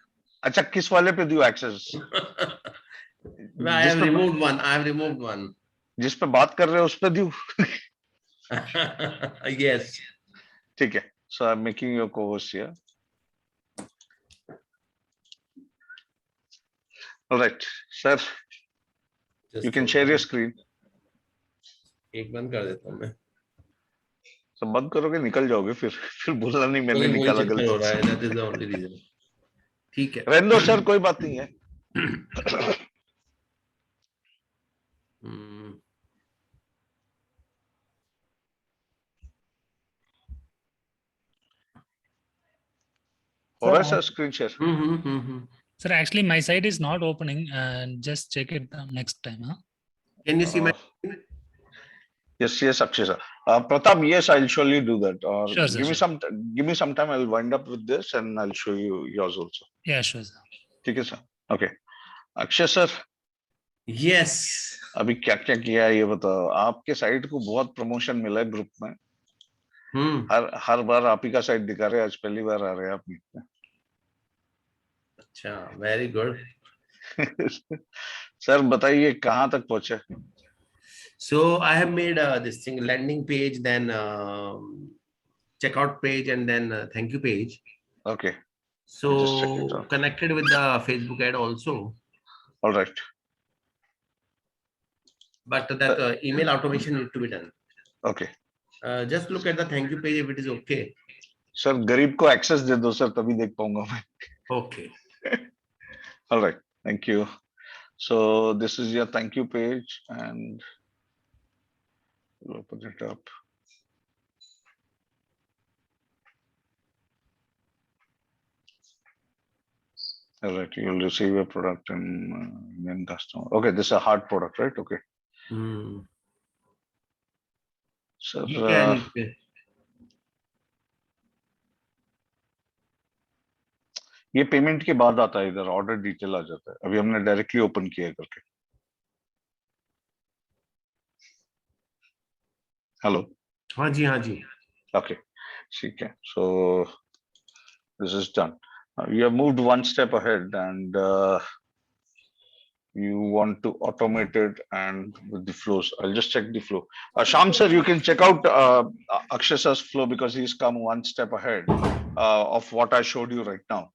अच्छा, किस वाले पे दियो access? I have removed one. जिस पे बात कर रहे हो उस पे दियो? Yes. ठीक है. So I'm making your co-host here. All right, sir. You can share your screen. एक बंद कर देता हूँ मैं. सब बंद करोगे निकल जाओगे, फिर बोलना नहीं मैंने निकाला गलती हो रहा है. That is the only reason. ठीक है. रहने दो सर, कोई बात नहीं है. हो रहा है sir screen share? Sir, actually, my site is not opening. Just check it next time. Huh? Can you see my? Yes, Akshay sir. Pratap, yes, I'll surely do that. Or Sure, sir, give me some time. I'll wind up with this and I'll show you yours also. Yeah, sure, sir. ठीक है sir. Okay. Akshay sir, Yes. अभी क्या क्या किया है ये बताओ. आपके साइट को बहुत प्रमोशन मिला है ग्रुप में. हर बार आप ही का साइट दिखा रहे हैं. आज पहली बार आ रहे हैं आप मीट में. अच्छा, वेरी गुड. सर बताइए कहाँ तक पहुंचे. So I have made this thing landing page, then checkout page, and then thank you page. Okay. So Just check it out. connected with the Facebook ad also. All right. But that email automation need to be done. Okay. Just look at the thank you page if it is okay. Sir गरीब को access दे दो sir, तभी देख पाऊंगा मैं. Okay. All right. Thank you. So this is your thank you page and we'll open it up. All right. You'll receive a product in Indian customer. Okay. This is a hard product, right? Okay. Sir, You can. ये payment के बाद आता है, इधर order detail आ जाता है. अभी हमने डायरेक्टली ओपन किया करके. हेलो. हाँ जी. Okay. ठीक है. So this is done. You have moved one step ahead and you want to automate it and with the flows. I'll just check the flow. Sham sir, you can check out Akshay sir's flow because he's come one step ahead of what I showed you right now.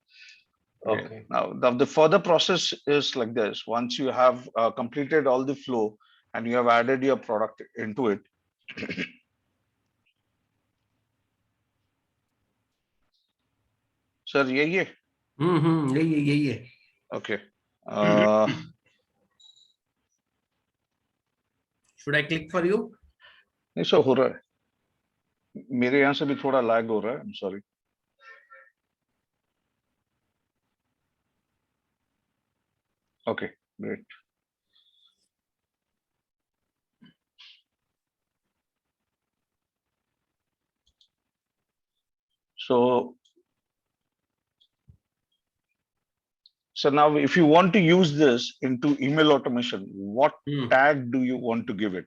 Okay. Now the further process is like this. Once you have completed all the flow and you have added your product into it, sir, ये. ये. Okay. Should I click for you? नहीं sir हो रहा है. मेरे यहाँ से भी थोड़ा लैग हो रहा है. I'm sorry. Okay, great. So now if you want to use this into email automation, what tag do you want to give it?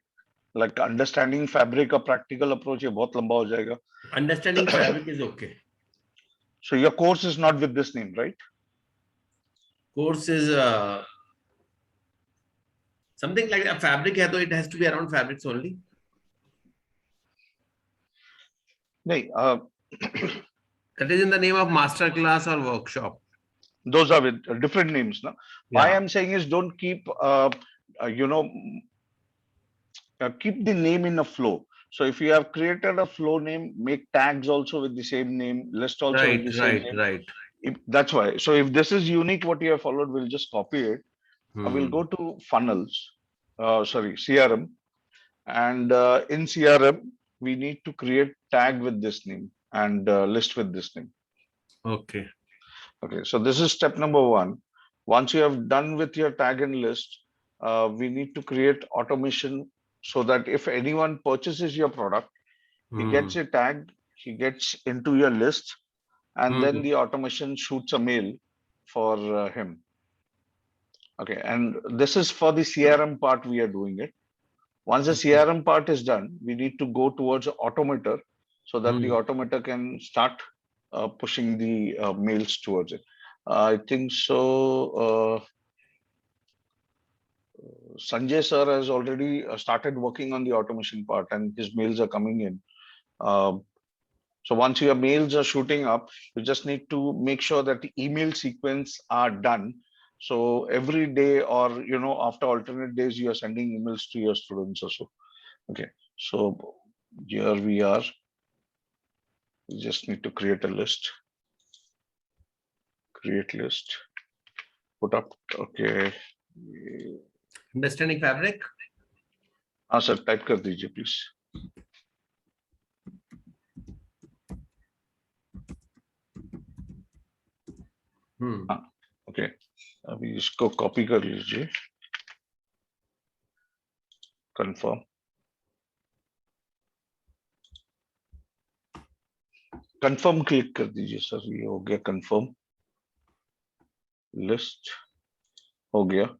Like understanding fabric, a practical approach, ये बहुत लंबा हो जाएगा. Understanding fabric is okay. So your course is not with this name, right? Course is something like a fabric hai, so it has to be around fabrics only. नहीं. That is in the name of master class or workshop. Those are with different names, no? Yeah. Why I'm saying is don't keep keep the name in a flow. So if you have created a flow name, make tags also with the same name, list also with the same name. Right. That's why. So if this is unique, what you have followed, we'll just copy it. We'll go to funnels, CRM. And in CRM, we need to create tag with this name and list with this name. Okay. So this is step number one. Once you have done with your tag and list, we need to create automation so that if anyone purchases your product, he gets a tag, he gets into your list, and then the automation shoots a mail for him. Okay, and this is for the CRM part we are doing it. Once the CRM part is done, we need to go towards automator so that the automator can start pushing the mails towards it. I think so. Sanjay sir has already started working on the automation part and his mails are coming in. So once your mails are shooting up, you just need to make sure that the email sequence are done. So every day or, after alternate days, you are sending emails to your students also. Okay. So here we are. We just need to create a list. Create list. Put up. Okay. Understanding fabric. Sir, type कर दीजिए please. Hmm okay, अभी इसको copy कर लीजिए, confirm, confirm click कर दीजिए sir, ये हो गया कंफर्म, लिस्ट हो गया.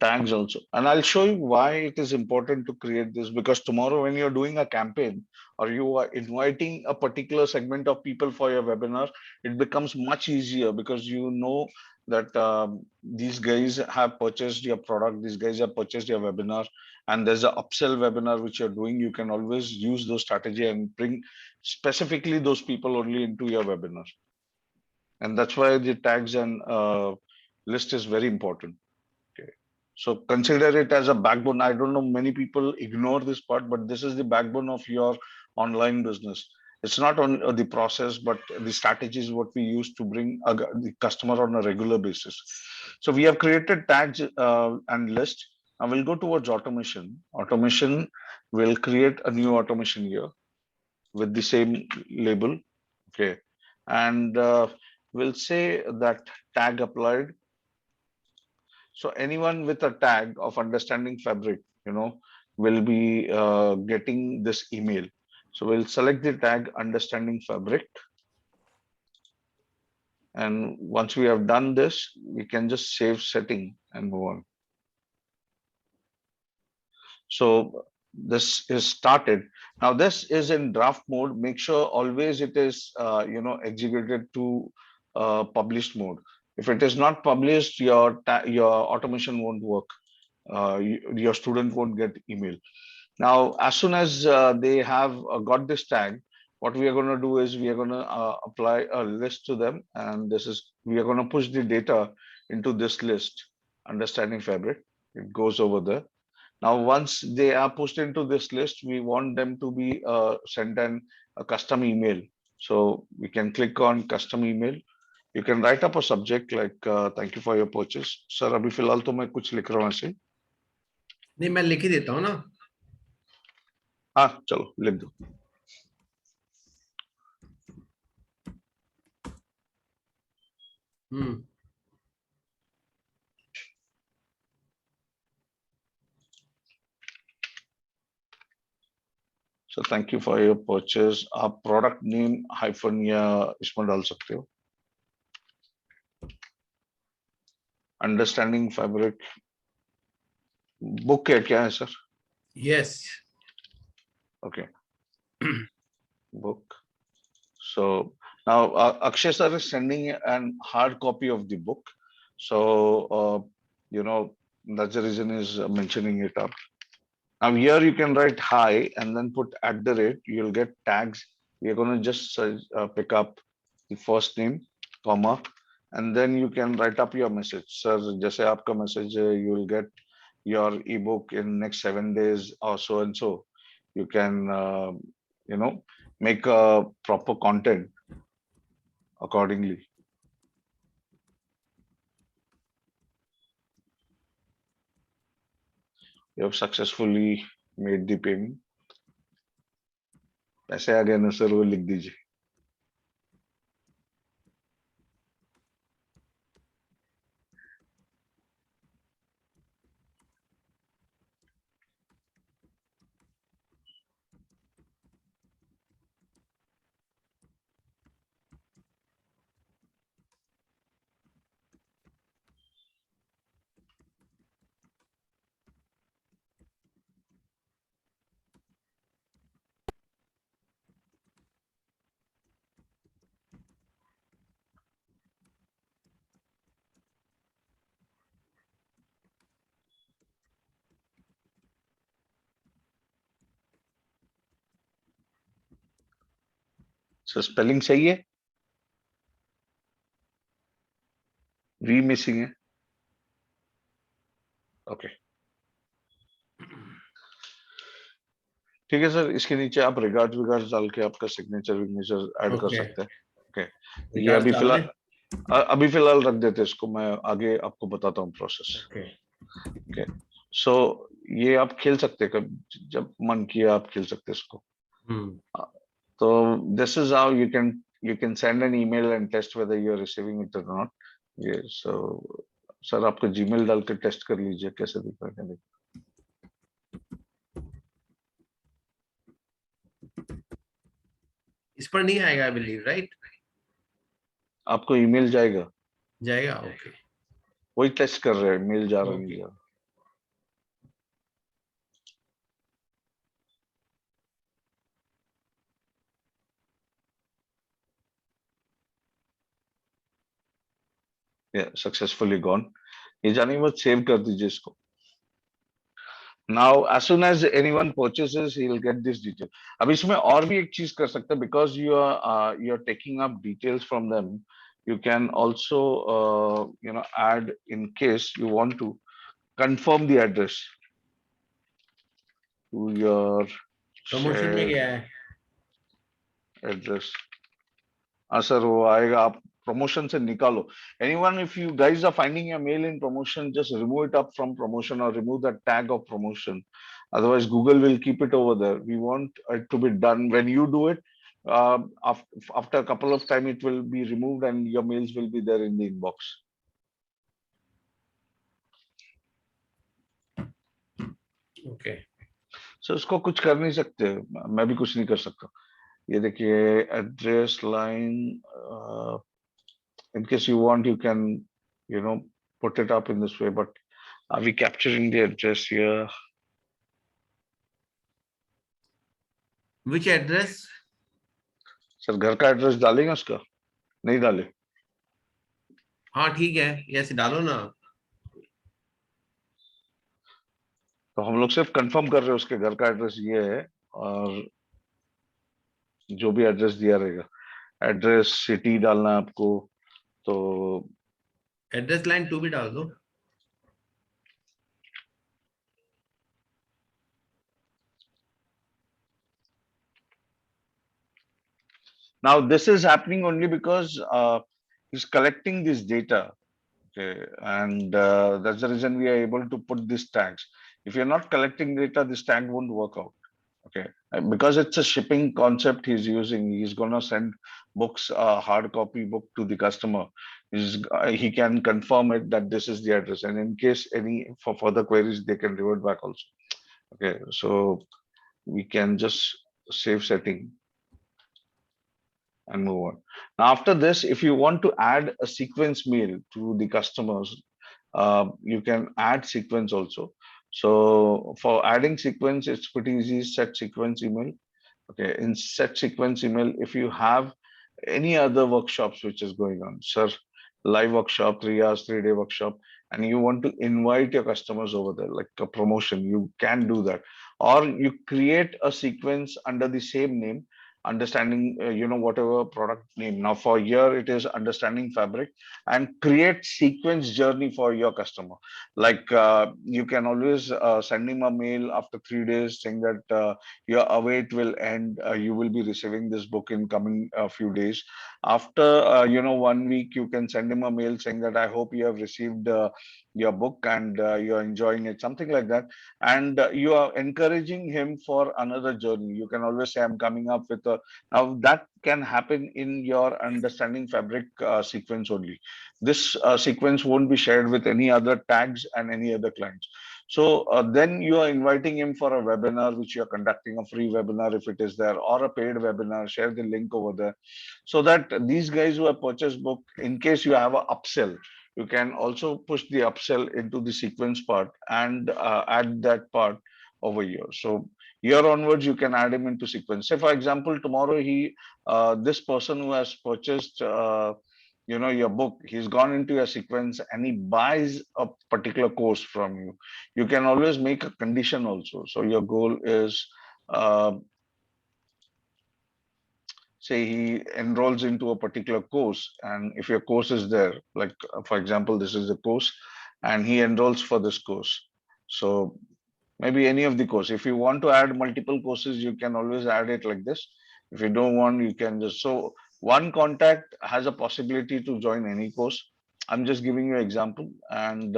Tags also, and I'll show you why it is important to create this, because tomorrow when you're doing a campaign or you are inviting a particular segment of people for your webinar, it becomes much easier, because you know that these guys have purchased your product, these guys have purchased your webinar, and there's a upsell webinar which you're doing. You can always use those strategy and bring specifically those people only into your webinar, and that's why the tags and list is very important. Okay. So consider it as a backbone. I don't know, many people ignore this part, but this is the backbone of your online business. It's not only the process, but the strategies what we use to bring the customer on a regular basis. So we have created tags and list. Now we'll go towards automation. Automation will create a new automation here with the same label. Okay. And we'll say that tag applied. So anyone with a tag of understanding fabric, will be getting this email. So we'll select the tag understanding fabric. And once we have done this, we can just save setting and move on. So this is started. Now this is in draft mode. Make sure always it is, executed to published mode. If it is not published, your automation won't work. Your student won't get email. Now, as soon as they have got this tag, what we are going to do is we are going to apply a list to them, and we are going to push the data into this list, understanding fabric. It goes over there. Now, once they are pushed into this list, we want them to be sent a custom email. So we can click on custom email. You can write up a subject like thank you for your purchase. Sir, अभी फिलहाल तो मैं कुछ लिख रहा हूँ ऐसे. नहीं, मैं लिख ही देता हूँ ना. हाँ, चलो लिख दो. So thank you for your purchase. आप product name hyphen या इसमें डाल सकते हो. Understanding fabric. Book है क्या है sir? Yes. Okay. Book. So now Akshay sir is sending an hard copy of the book. So that's the reason is mentioning it up. Now here you can write hi and then put @ you'll get tags. We are going to just pick up the first name, comma, and then you can write up your message. Sir, जैसे आपका message you will get your ebook in next 7 days or so and so. You can make a proper content accordingly. You have successfully made the payment. पैसे आ गए ना sir, वो लिख दीजिए. Sir spelling सही है? वी मिसिंग है. Okay, ठीक है सर. इसके नीचे आप रिगार्ड्स डाल के आपका सिग्नेचर ऐड कर सकते हैं. ओके, ये अभी फिलहाल रख देते हैं इसको. मैं आगे आपको बताता हूँ प्रोसेस. ओके, सो ये आप खेल सकते हैं, जब मन किया आप खेल सकते हैं इसको. तो this is how you can you can send an email and test whether you're receiving it or not. Yeah, so sir आपका जीमेल डाल के टेस्ट कर लीजिए कैसे दिखा है. इस पर नहीं आएगा, आई बिलीव, राइट? आपको ईमेल जाएगा. जाएगा, ओके. वही टेस्ट कर रहे हैं, मेल जा रहा Okay. नहीं जा रहा. Yeah, successfully gone. ये जाने के बाद सेव कर दीजिए इसको. Now, as soon as anyone purchases, he will get this detail. अब इसमें और भी एक चीज कर सकते हैं, because you're taking up details from them. You can also add, in case you want to confirm the address to your promotion में shared गया है. address. हाँ सर, वो आएगा. आप promotion से निकालो. Anyone, if you guys are finding your mail in promotion, just remove it up from promotion or remove the tag of promotion. Otherwise, Google will keep it over there. We want it to be done. When you do it, after a couple of time, it will be removed and your mails will be there in the inbox. Okay. So इसको कुछ कर नहीं सकते. मैं भी कुछ नहीं कर सकता. ये देखिए address line. In case you want, you can, put it up in this way. But are we capturing the address here? Which address? Sir घर का एड्रेस डालेंगे उसका? नहीं डाले? हाँ ठीक है, ऐसे डालो ना. तो हम लोग सिर्फ कंफर्म कर रहे हैं उसके घर का एड्रेस ये है, और जो भी एड्रेस दिया रहेगा, एड्रेस सिटी डालना है आपको, तो एड्रेस लाइन 2 भी डाल दो. now this is happening only because he's collecting this data. Okay, and that's the reason we are able to put these tags. If you're not collecting data, this tag won't work out. Okay, because it's a shipping concept he's using. He's gonna send books, a hard copy book to the customer. He can confirm it that this is the address, and in case any for further queries, they can revert back also. Okay, so we can just save setting and move on. Now, after this, if you want to add a sequence mail to the customers, you can add sequence also. So for adding sequence, it's pretty easy. Set sequence email. Okay, in set sequence email, if you have any other workshops which is going on, sir, live workshop, 3 hours, 3-day workshop, and you want to invite your customers over there, like a promotion, you can do that. Or you create a sequence under the same name, understanding, whatever product name. Now for here, it is understanding fabric, and create sequence journey for your customer. Like you can always send him a mail after 3 days saying that your await will end. You will be receiving this book in coming few days. After 1 week, you can send him a mail saying that I hope you have received your book and you're enjoying it, something like that. And you are encouraging him for another journey. You can always say, I'm coming up with a. Now that can happen in your understanding fabric sequence only. This sequence won't be shared with any other tags and any other clients. So then you are inviting him for a webinar, which you are conducting, a free webinar if it is there, or a paid webinar. Share the link over there, so that these guys who have purchased book, in case you have a upsell, you can also push the upsell into the sequence part and add that part over here. So here onwards, you can add him into sequence. Say for example, tomorrow this person who has purchased your book, he's gone into your sequence and he buys a particular course from you. You can always make a condition also. So your goal is say he enrolls into a particular course, and if your course is there, like for example, this is the course, and he enrolls for this course. So maybe any of the course. If you want to add multiple courses, you can always add it like this. If you don't want, you can just, so one contact has a possibility to join any course. I'm just giving you an example, and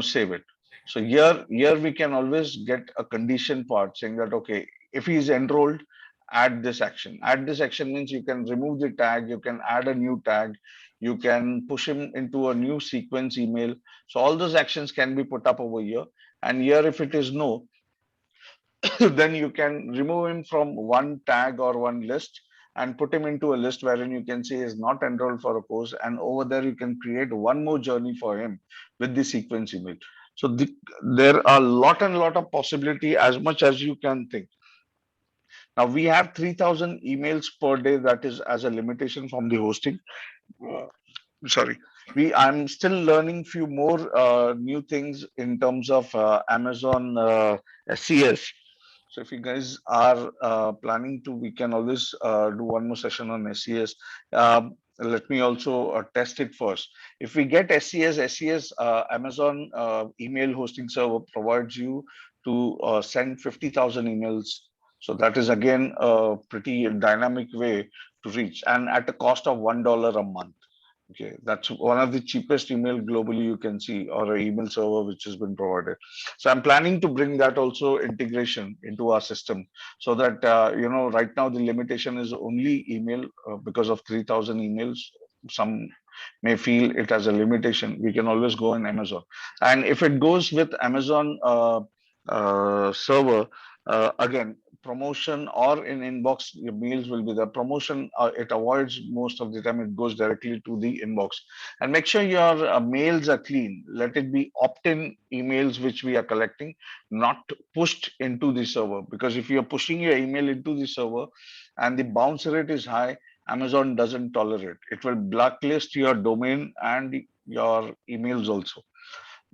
save it. So here we can always get a condition part saying that, okay, if he is enrolled add this action. Add this action means you can remove the tag, you can add a new tag, you can push him into a new sequence email. So all those actions can be put up over here. And here, if it is no, then you can remove him from one tag or one list and put him into a list wherein you can say is not enrolled for a course. And over there, you can create one more journey for him with the sequence email. So there are lot of possibility as much as you can think. Now we have 3,000 emails per day. That is as a limitation from the hosting. Sorry, I'm still learning few more new things in terms of Amazon SES. So if you guys are planning to, we can always do one more session on SES. Let me also test it first. If we get SES, Amazon email hosting server provides you to send 50,000 emails. So that is again a pretty dynamic way to reach, and at a cost of $1 a month. Okay, that's one of the cheapest email globally you can see, or an email server which has been provided. So I'm planning to bring that also integration into our system, so that right now the limitation is only email because of 3,000 emails. Some may feel it as a limitation. We can always go in Amazon, and if it goes with Amazon server, again, promotion or in inbox, your mails will be the promotion. It avoids most of the time. It goes directly to the inbox. And make sure your mails are clean. Let it be opt-in emails which we are collecting, not pushed into the server. Because if you're pushing your email into the server and the bounce rate is high, Amazon doesn't tolerate. It will blacklist your domain and your emails also.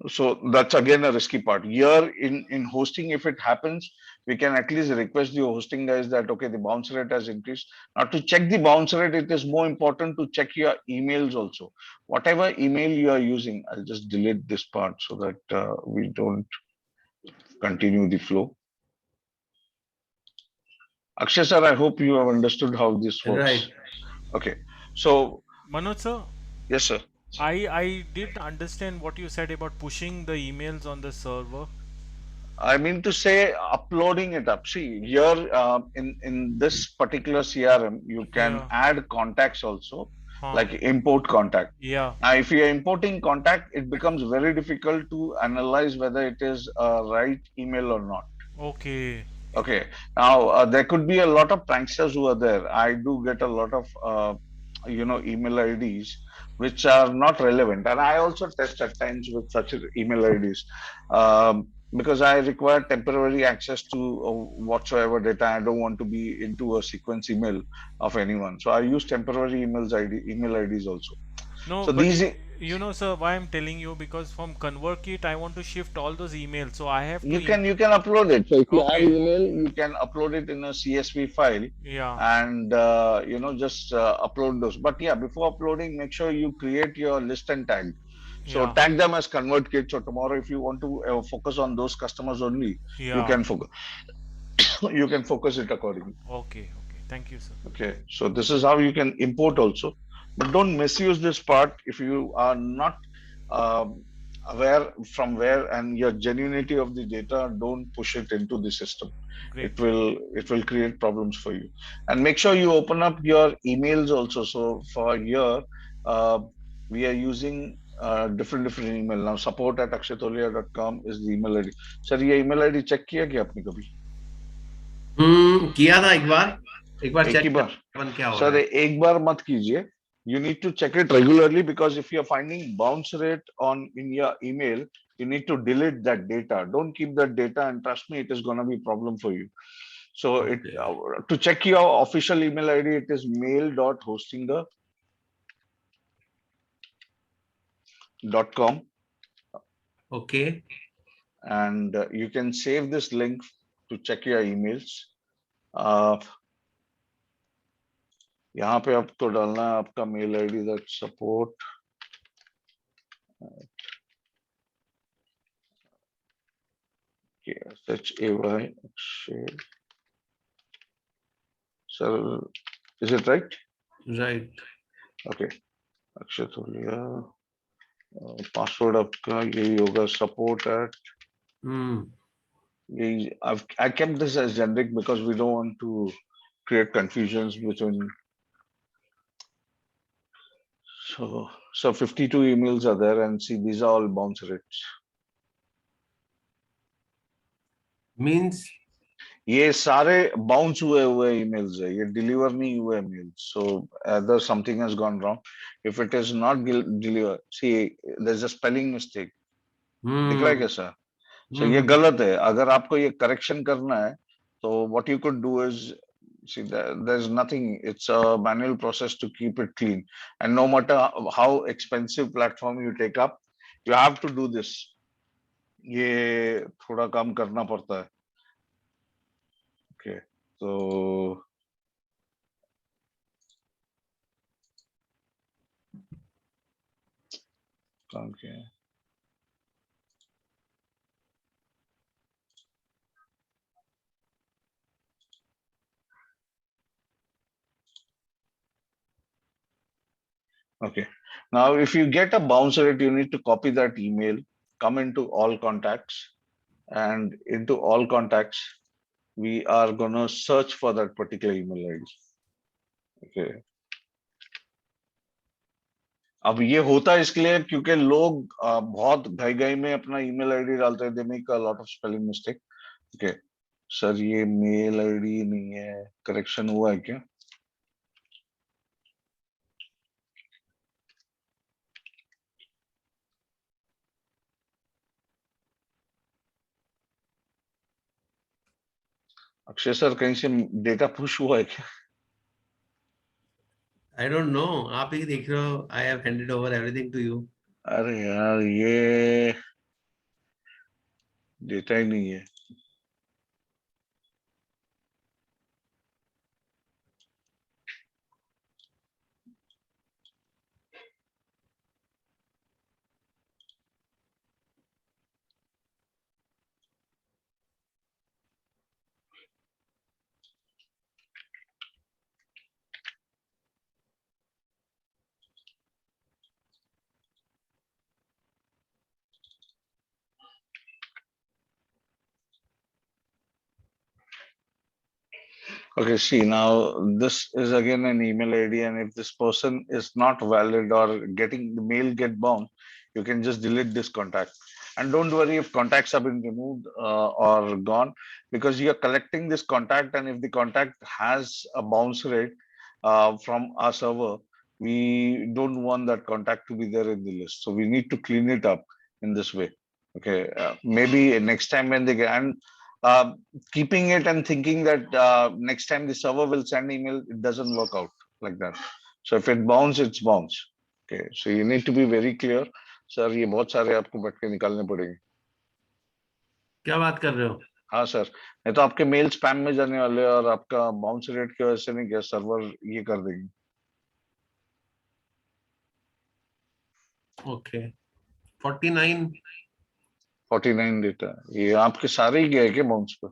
So that's again a risky part. Here in hosting, if it happens, we can at least request the hosting guys that, okay, the bounce rate has increased. Now to check the bounce rate, it is more important to check your emails also. Whatever email you are using, I'll just delete this part so that we don't continue the flow. Akshay sir, I hope you have understood how this works. Right. Okay. So Manoj sir, yes, sir. I did understand what you said about pushing the emails on the server. I mean to say uploading it up. See here in this particular CRM, you can Yeah. add contacts also, Huh. like import contact. Yeah. Now, if you are importing contact, it becomes very difficult to analyze whether it is a right email or not. Okay. Okay. Now there could be a lot of pranksters who are there. I do get a lot of email IDs which are not relevant, and I also test at times with such email IDs because I require temporary access to whatsoever data. I don't want to be into a sequence email of anyone, so I use temporary email IDs also. No, So but these you know, sir, why I'm telling you, because from ConvertKit I want to shift all those emails, so I have to. you can upload it. So if you have Okay. email, you can upload it in a CSV file Yeah. and just upload those. But yeah, before uploading, make sure you create your list and tag. So Yeah. tag them as ConvertKit. So tomorrow, if you want to focus on those customers only, you Yeah. can focus. You can focus it accordingly. Okay. Okay. Thank you, sir. Okay. So this is how you can import also, but don't misuse this part if you are not um, aware from where and your genuinity of the data. Don't push it into the system. Great. It will create problems for you. And make sure you open up your emails also. So for here, uh, we are using different email now. support@akshatolia.com is the email ID. Sir, ये email ID check किया क्या आपने कभी? किया था एक बार एक check ही बार क्या हो सर रहा है. एक बार मत कीजिए. You need to check it regularly, because if you're finding bounce rate in your email, you need to delete that data. Don't keep that data, and trust me, it is going to be a problem for you. So Okay. to check your official email ID, it is mail.hostinger.com, Okay. and you can save this link to check your emails. यहाँ पे आपको डालना है आपका mail ID, that support SHAY. Sir, is it right? Right. Okay. Akshay Toliya. Password आपका यही होगा, support at. I kept this as generic because we don't want to create confusions between. So 52 emails are there, and see, these are all bounce rates. Means ये सारे bounce हुए emails है, ये deliver नहीं हुए emails. So either something has gone wrong. If it is not deliver, see, there's a spelling mistake. दिख रहा है कैसा? So ये गलत है. अगर आपको ये correction करना है, so what you could do is, see, there's nothing. It's a manual process to keep it clean. And no matter how expensive platform you take up, you have to do this. ये थोड़ा काम करना पड़ता है. Okay, so okay. Okay. Now, if you get a bounce rate, you need to copy that email, come into all contacts, and into all contacts, we are gonna search for that particular email ID. Okay. अब ये होता है इसके लिए क्योंकि लोग बहुत घाई में अपना ईमेल आईडी डालते हैं, they make a lot of spelling mistake. Okay sir, ये मेल आईडी नहीं है, करेक्शन हुआ है क्या? अक्षय सर, कहीं से डेटा पुश हुआ है क्या? I don't know. आप ही देख रहे हो. I have handed over everything to you. अरे यार, ये डेटा ही नहीं है. Okay, see, now this is again an email ID, and if this person is not valid or getting the mail get bound, you can just delete this contact. And don't worry if contacts have been removed or gone, because you are collecting this contact, and if the contact has a bounce rate from our server, we don't want that contact to be there in the list. So we need to clean it up in this way. Okay, maybe next time when they get, and keeping it and thinking that next time the server will send email, it doesn't work out like that. So if it bounce, it's bounce. Okay, so you need to be very clear. Sir, ये बहुत सारे आपको बैठ के निकालने पड़ेंगे. क्या बात कर रहे हो? हाँ सर, नहीं तो आपके मेल स्पैम में जाने वाले हैं और आपका बाउंस रेट की वजह से नहीं क्या सर्वर ये कर देंगे. Okay. 49. 49 डेटा, ये आपके सारे ही गए क्या बाउंस पर?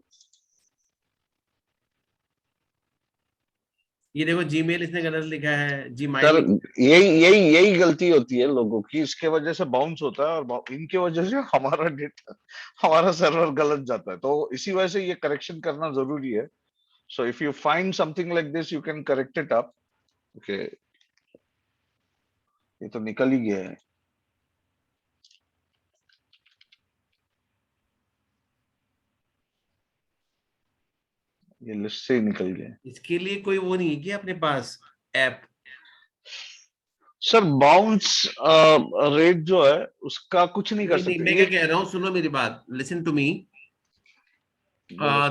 ये देखो, जीमेल इसने गलत लिखा है. Sir, Gmail. यही गलती होती है लोगों की, इसके वजह से बाउंस होता है और इनके वजह से हमारा डेटा, हमारा सर्वर गलत जाता है. तो इसी वजह से ये करेक्शन करना जरूरी है. So if you find something like this, you can correct it up. Okay, ये तो निकल ही गया है, ये लिस्ट से ही निकल गया. इसके लिए कोई वो नहीं है कि अपने पास ऐप? सर, बाउंस रेट जो है उसका कुछ नहीं कर नहीं, सकते. मैं क्या कह रहा हूँ, सुनो मेरी बात. Listen to me.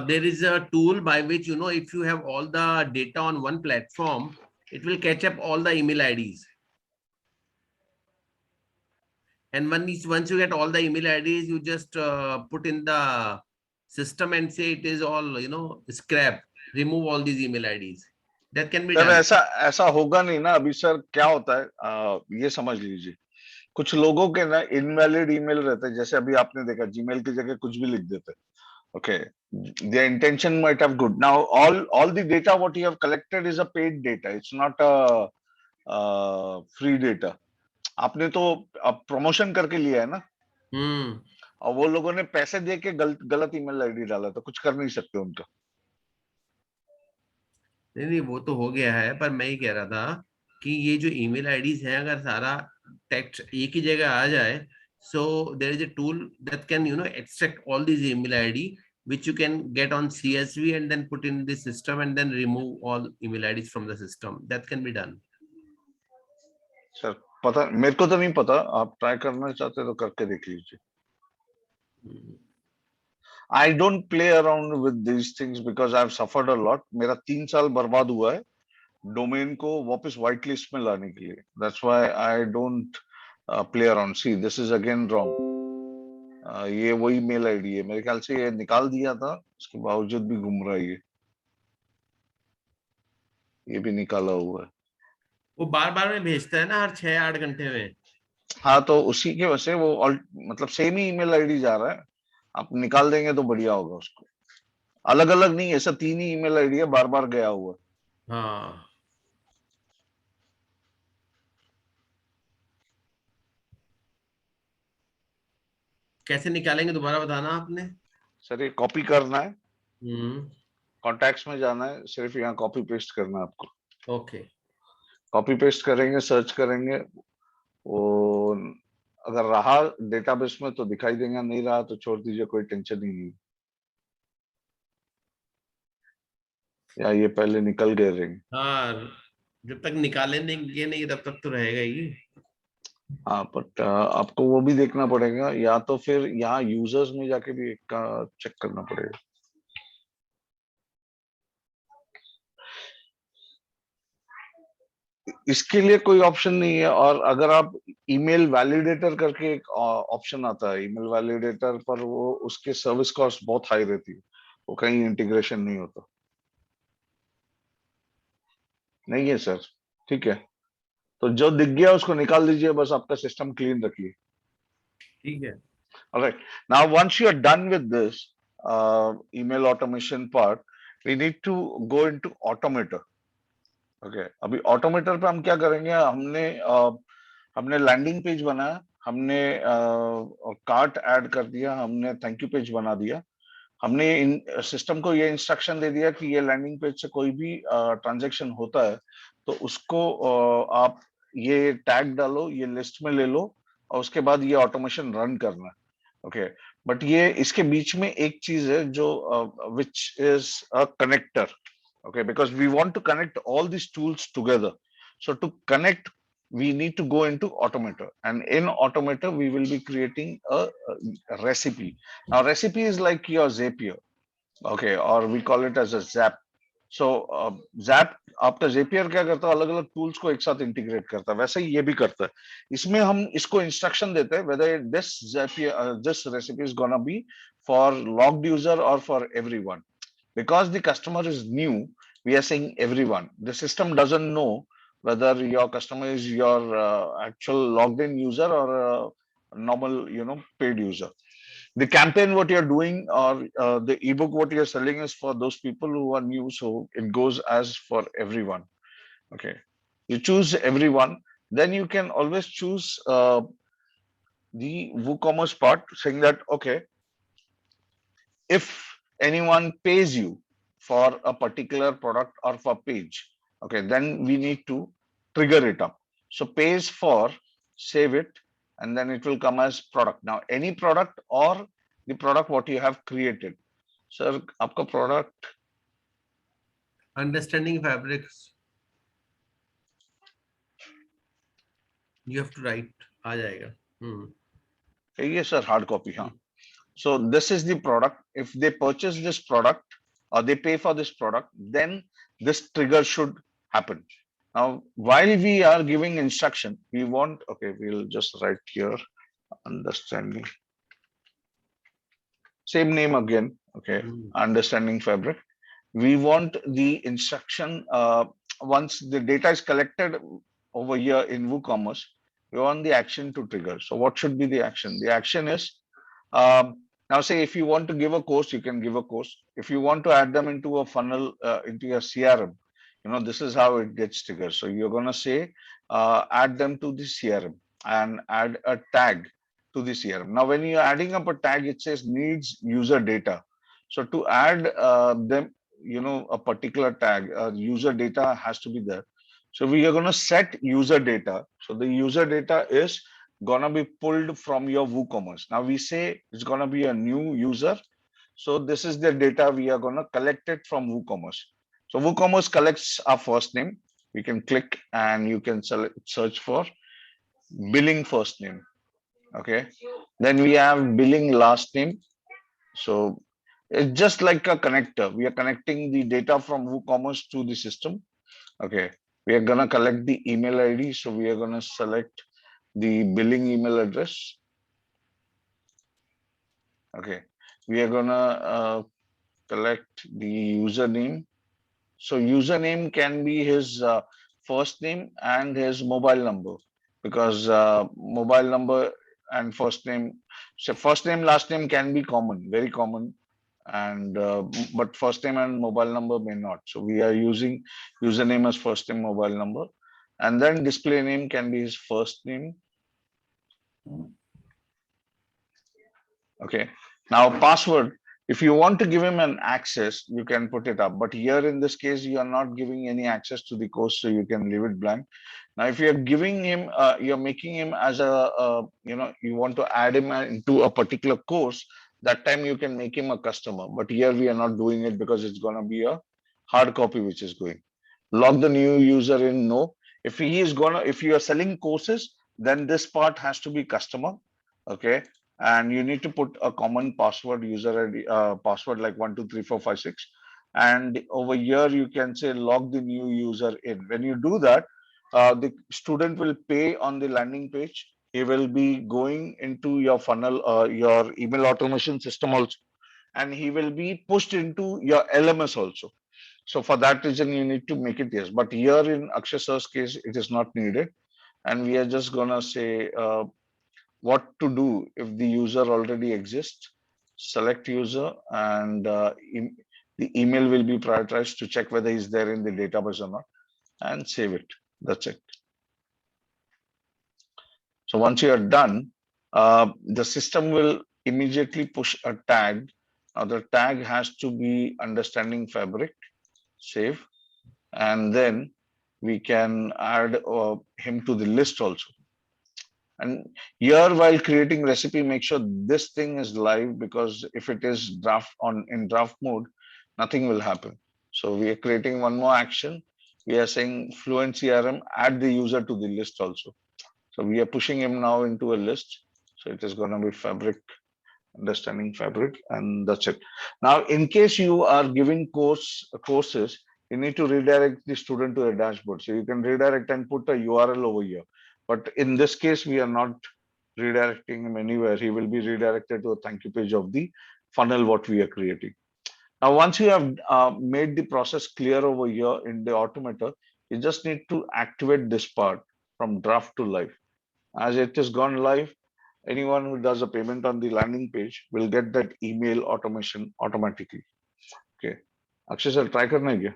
There is a tool by which, if you have all the data on one platform, it will catch up all the email IDs. And once you get all the email IDs, you just put in the system and say it is all, scrap. Remove all these email IDs. That can be sir, done. ऐसा होगा नहीं ना. अभी sir क्या होता है, ये समझ लीजिए, कुछ लोगों के ना इनवैलिड ईमेल रहते हैं. जैसे अभी आपने देखा, जीमेल की जगह कुछ भी लिख देते. Okay, their intention might have good. Now, all the data what you have collected is a paid data. It's not a free data. आपने तो प्रमोशन करके लिया है ना. और वो लोगों ने पैसे दे के गलत ईमेल आईडी डाला, तो कुछ कर नहीं सकते उनका. नहीं नहीं, वो तो हो गया है, पर मैं ही कह रहा था कि ये जो ईमेल आईडीज हैं, अगर सारा टेक्स्ट एक ही जगह आ जाए, so there is a tool that can extract all these email ID which you can get on CSV and then put in the system and then remove all email IDs from the system. That can be done. Sir पता, मेरे को तो नहीं पता, आप try करना चाहते तो करके देख लीजिए। Hmm. I don't play around with these things because I have suffered a lot. मेरा 3 साल बर्बाद हुआ है डोमेन को वापस व्हाइट लिस्ट में लाने के लिए। That's why I don't play around. See this is again wrong. ये वही मेल आईडी है, मेरे ख्याल से ये निकाल दिया था, उसके बावजूद भी घूम रहा है ये भी निकाला हुआ है। वो बार बार में भेजता है ना, हर 6-8 घंटे में। हाँ तो उसी के वजह से वो मतलब सेम ही ईमेल आईडी जा रहा है। आप निकाल देंगे तो बढ़िया होगा उसको। अलग अलग नहीं, ऐसा 3 ही ईमेल आईडी है, बार बार गया हुआ है। हाँ, कैसे निकालेंगे दोबारा बताना आपने। सर ये कॉपी करना है, हम्म। कॉन्टैक्ट्स में जाना है, सिर्फ यहाँ कॉपी पेस्ट करना है आपको। ओके। कॉपी पेस्ट करेंगे, सर्च करेंगे, वो अगर रहा डेटाबेस में तो दिखाई देगा, नहीं रहा तो छोड़ दीजिए, कोई टेंशन ही नहीं। या ये पहले निकल गए रिंग। हाँ, जब तक निकालेंगे नहीं तब तक तो रहेगा ही। हाँ बट आपको वो भी देखना पड़ेगा, या तो फिर यहाँ यूजर्स में जाके भी एक का चेक करना पड़ेगा। इसके लिए कोई ऑप्शन नहीं है। और अगर आप ईमेल वैलिडेटर करके एक ऑप्शन आता है, ईमेल वैलिडेटर पर वो उसके सर्विस कॉस्ट बहुत हाई रहती है, वो कहीं इंटीग्रेशन नहीं होता। नहीं है सर, ठीक है, तो जो दिख गया उसको निकाल दीजिए, बस आपका सिस्टम क्लीन रखिए। ठीक है। All right. Now, once you are done with this email automation part, we need to go into Automator. Okay. अभी ऑटोमेटर पे हम क्या करेंगे, हमने लैंडिंग पेज बनाया, हमने कार्ट ऐड कर दिया, हमने थैंक यू पेज बना दिया, हमने इन सिस्टम को ये इंस्ट्रक्शन दे दिया कि ये लैंडिंग पेज से कोई भी ट्रांजैक्शन होता है तो उसको आप ये टैग डालो, ये लिस्ट में ले लो, और उसके बाद ये ऑटोमेशन रन करना है। ओके, बट ये इसके बीच में एक चीज है जो which is a connector. Okay, because we want to connect all these tools together. So to connect, we need to go into Automator, and in Automator we will be creating a recipe. Now recipe is like your Zapier, okay, or we call it as a Zap. So Zap आपका Zapier क्या करता है, अलग अलग tools को एक साथ integrate करता है, वैसे ही ये भी करता है। इसमें हम इसको इंस्ट्रक्शन देते हैं whether this Zapier this recipe is gonna be for logged user or for everyone. Because the customer is new, we are saying everyone. The system doesn't know whether your customer is your actual logged in user or a normal paid user. The campaign what you're doing, or the ebook what you're selling, is for those people who are new, so it goes as for everyone. Okay, you choose everyone, then you can always choose the WooCommerce part, saying that okay, if anyone pays you for a particular product or for page, okay, then we need to trigger it up. So pays for, save it, and then it will come as product. Now any product or the product what you have created. Sir, आपका product understanding fabrics you have to write, आ जाएगा। yes sir, hard copy, huh? So this is the product. If they purchase this product or they pay for this product, then this trigger should happen. Now, while we are giving instruction, we want, okay, we'll just write here, understanding. Same name again, okay, understanding fabric. We want the instruction, once the data is collected over here in WooCommerce, we want the action to trigger. So what should be the action? The action is, now say if you want to give a course, you can give a course. If you want to add them into a funnel, into your CRM, this is how it gets triggered. So you're going to say, add them to the CRM and add a tag to the CRM. Now, when you're adding up a tag, it says needs user data. So to add them, a particular tag, user data has to be there. So we are going to set user data. So the user data is going to be pulled from your WooCommerce. Now we say it's going to be a new user. So this is the data we are going to collect it from WooCommerce. So WooCommerce collects our first name. We can click and you can search for billing first name. Okay. Then we have billing last name. So it's just like a connector. We are connecting the data from WooCommerce to the system. Okay. We are going to collect the email ID. So we are going to select the billing email address. Okay. We are going to collect the username. So username can be his first name and his mobile number, because mobile number and first name, so first name, last name can be common, very common, and but first name and mobile number may not. So we are using username as first name, mobile number, and then display name can be his first name. Okay. Now password, if you want to give him an access, you can put it up. But here in this case, you are not giving any access to the course, so you can leave it blank. Now, if you're giving him, you're making him as you want to add him into a particular course, that time you can make him a customer. But here we are not doing it because it's going to be a hard copy which is going. Log the new user in, no. If you are selling courses, then this part has to be customer. Okay. And you need to put a common password, user ID, password like 123456. And over here, you can say log the new user in. When you do that, the student will pay on the landing page. He will be going into your funnel, your email automation system also, and he will be pushed into your LMS also. So for that reason, you need to make it yes. But here in Akshay sir's case, it is not needed. And we are just gonna say what to do if the user already exists. Select user, and the email will be prioritized to check whether he's there in the database or not, and save it. That's it. So once you are done, the system will immediately push a tag. Now the tag has to be understanding fabric. Save, and then we can add him to the list also. And here, while creating recipe, make sure this thing is live, because if it is in draft mode, nothing will happen. So we are creating one more action. We are saying Fluent CRM, add the user to the list also. So we are pushing him now into a list. So it is going to be fabric, understanding fabric, and that's it. Now, in case you are giving courses, you need to redirect the student to a dashboard. So you can redirect and put a URL over here. But in this case, we are not redirecting him anywhere. He will be redirected to a thank you page of the funnel what we are creating. Now, once you have made the process clear over here in the automator, you just need to activate this part from draft to live. As it is gone live, anyone who does a payment on the landing page will get that email automation automatically. Okay. Akshay sir, try करना है क्या?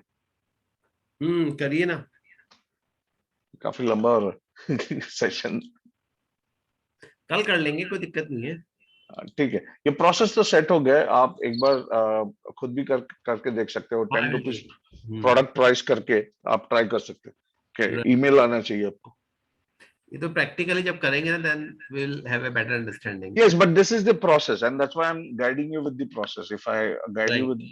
करिए ना. काफी लंबा हो रहा है सेशन. कल कर लेंगे, कोई दिक्कत नहीं है. ठीक है, ये प्रोसेस तो सेट हो गया है. आप एक बार खुद भी करके देख सकते हो. 10 रुपीज प्रोडक्ट प्राइस करके आप ट्राई कर सकते हो. ईमेल आना चाहिए आपको. ये तो प्रैक्टिकली जब करेंगे ना, then we'll have a better understanding. Yes, but this is the process, and that's why I'm guiding you with the process. If I guide you with,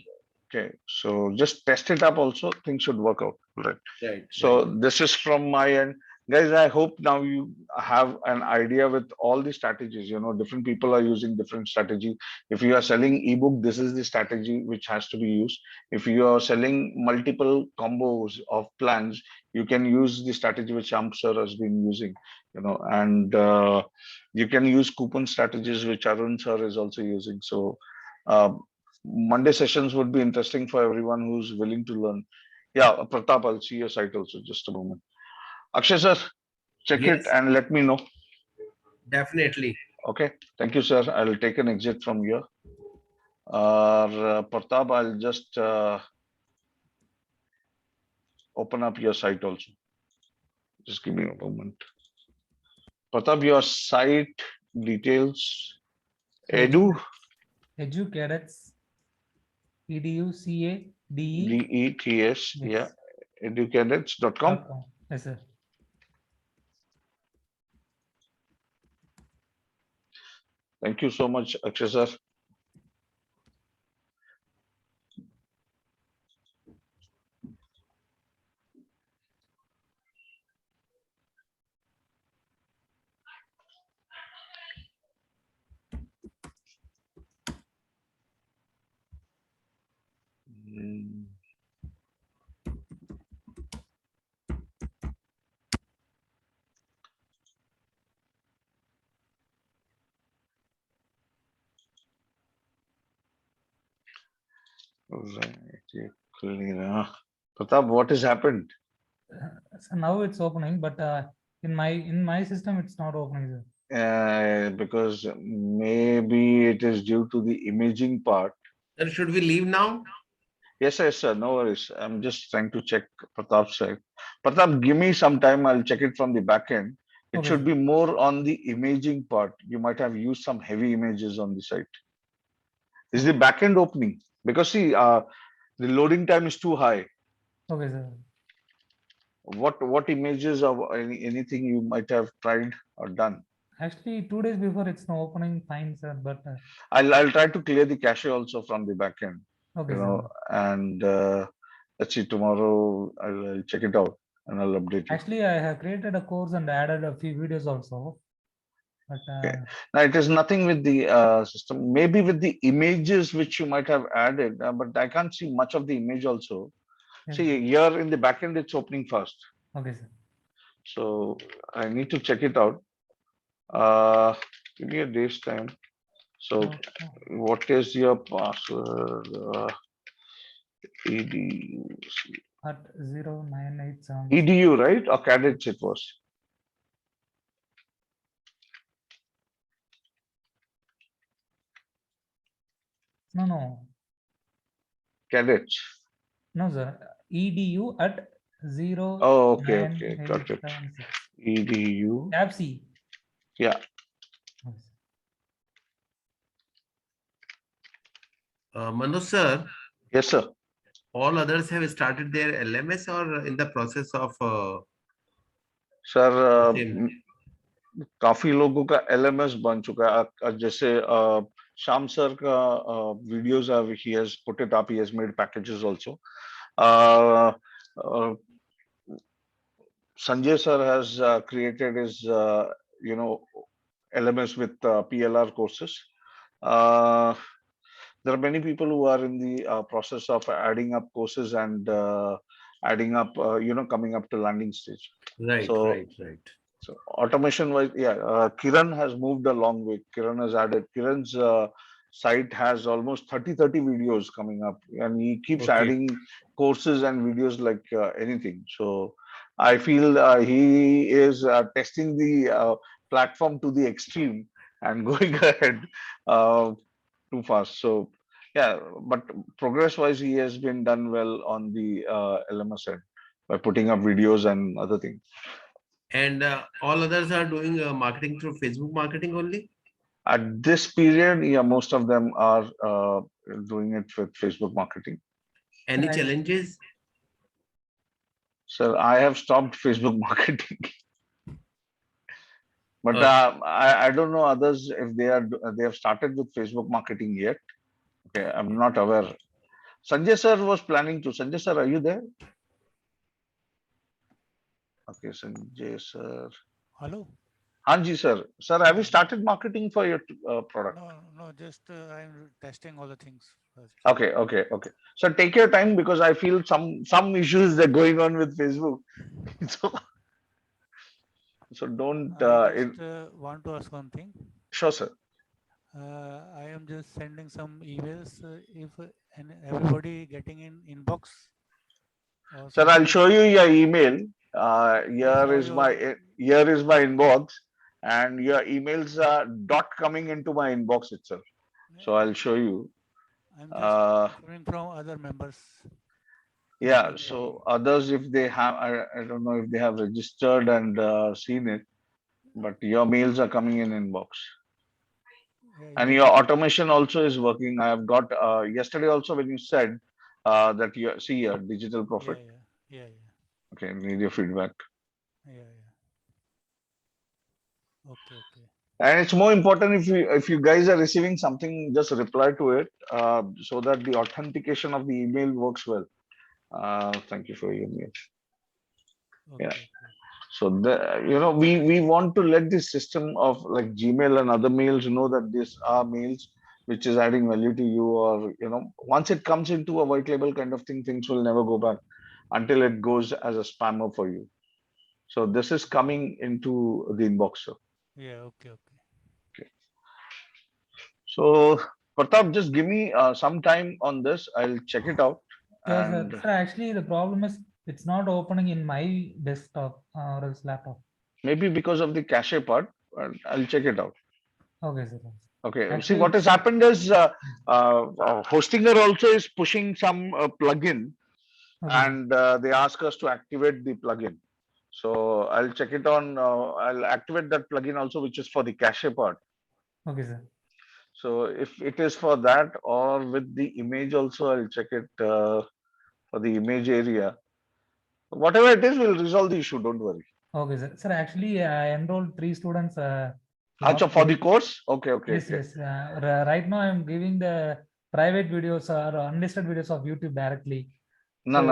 okay, so just test it up also, things should work out. Right. So this is from my end. Guys, I hope now you have an idea with all the strategies. Different people are using different strategy. If you are selling ebook, this is the strategy which has to be used. If you are selling multiple combos of plans, you can use the strategy which Amp sir has been using, and you can use coupon strategies which Arun sir is also using. So Monday sessions would be interesting for everyone who's willing to learn. Yeah, Pratap, I'll see your site also. Just a moment. Akshay sir, check it and let me know. Definitely. Okay. Thank you, sir. I'll take an exit from here. Pratap, I'll just open up your site also. Just give me a moment. Pratap, your site details. Edu Cadets, educa DE. DETS, yeah, Yes. educadets.com. .com. Yes, sir. Thank you so much, Akshay sir. Mm. Right, yeah, clear. Pratap, what has happened? So now it's opening, but in my system it's not opening, sir. Because maybe it is due to the imaging part. Sir, should we leave now? Yes, yes, sir. No worries. I'm just trying to check Pratap's side. Pratap, give me some time. I'll check it from the back end. It Okay, should sir. be more on the imaging part. You might have used some heavy images on the site. Is the back end opening? Because see, the loading time is too high. Okay, sir. What images or anything you might have tried or done? Actually, 2 days before it's not opening fine, sir. But I'll try to clear the cache also from the back end. okay, You sir. know, and let's see, tomorrow I'll check it out and I'll update you. Actually, I have created a course and added a few videos also. But Okay. Now it is nothing with the system, maybe with the images which you might have added, but I can't see much of the image also. yes. See, here in the backend, it's opening fast. Okay, sir. So I need to check it out. Uh, Give me a day's time. So Oh, oh. what is your password? Edu, At 0987. edu, right? Or cadets it was. No, no. Cadets. No, sir. EDU at Oh, okay, got it. 09876. Edu. Tab C. Yeah. Yes. Manoj sir, Yes, sir. all others have started their LMS or in the process of Sir, same? काफी लोगों का LMS बन चुका है जैसे Shyam sir का videos he has put it up he has made packages also Sanjay sir has created his you know LMS with PLR courses. There are many people who are in the process of adding up courses and adding up coming up to landing stage. Right, So right. so automation wise, yeah, Kiran has moved a long way. Kiran has added, Kiran's site has almost 30 videos coming up and he keeps Okay. adding courses and videos like anything. So I feel he is testing the platform to the extreme and going ahead too fast. So yeah, but progress wise, he has been done well on the LMS side by putting up videos and other things. And all others are doing marketing through Facebook marketing only? At this period, yeah, most of them are doing it with Facebook marketing. Any Right. challenges? So I have stopped Facebook marketing, but I don't know others if they have started with Facebook marketing yet. Okay, I'm not aware. Sanjay sir was planning to. Sanjay sir, are you there? Okay, Sanjay sir. Hello? Hanji sir. Sir, have you started marketing for your product? No, just I'm testing all the things first. Okay. So take your time because I feel some issues that are going on with Facebook. So don't. I just want to ask one thing. Sure, sir. I am just sending some emails. If and everybody getting in inbox or Sir, I'll something. show you your email. Saw Here is my inbox, and your emails are dot coming into my inbox itself. So I'll show you. I'm just coming from other members. Yeah. So others, if they have, I don't know if they have registered and seen it, but your mails are coming in inbox. And your automation also is working. I have got yesterday also when you said that you see here, digital Yeah, profit. yeah. Okay, need your feedback. Yeah. Okay. And it's more important if you guys are receiving something, just reply to it so that the authentication of the email works well. Thank you for your mail. Yeah. Okay. So we want to let the system of like Gmail and other mails know that these are mails which is adding value to you, or once it comes into a white label kind of thing, things will never go back until it goes as a spammer for you. So this is coming into the inbox, sir. Yeah, okay. Okay. So Pratap, just give me some time on this. I'll check it out. Sure, sir. And Sir, actually, the problem is it's not opening in my desktop or else laptop. maybe because of the cache part, I'll check it out. Okay, sir. Okay. See, Actually, what has happened is Hostinger also is pushing some plugin, okay, sir. and they ask us to activate the plugin. So I'll check it on. I'll activate that plugin also, which is for the cache part. Okay, sir. So if it is for that or with the image also, I'll check it for the image area. Whatever it is, we'll resolve the issue. Don't worry. Okay, sir. Sir, actually, I enrolled 3 students Acha, last for the week. course? Okay, okay, Yes, okay. yes. Right now, I'm giving the private videos or unlisted videos of YouTube directly. No, So,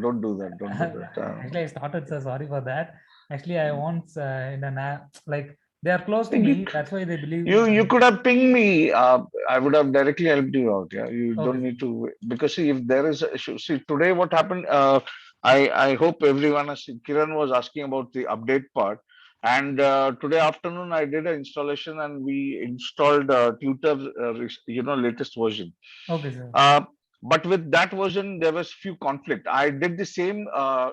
don't do that. Don't do that. actually, I started, sir. Sorry for that. Actually, I want in an app, like they are close to me. That's why they believe. You could have pinged me. I would have directly helped you out. Yeah, you Okay, don't sir. need to, because see, if there is a issue. See, today what happened? I hope everyone has seen. Kiran was asking about the update part, and today afternoon I did an installation and we installed Tutor, latest version. Okay, sir. But with that version, there was few conflict. I did the same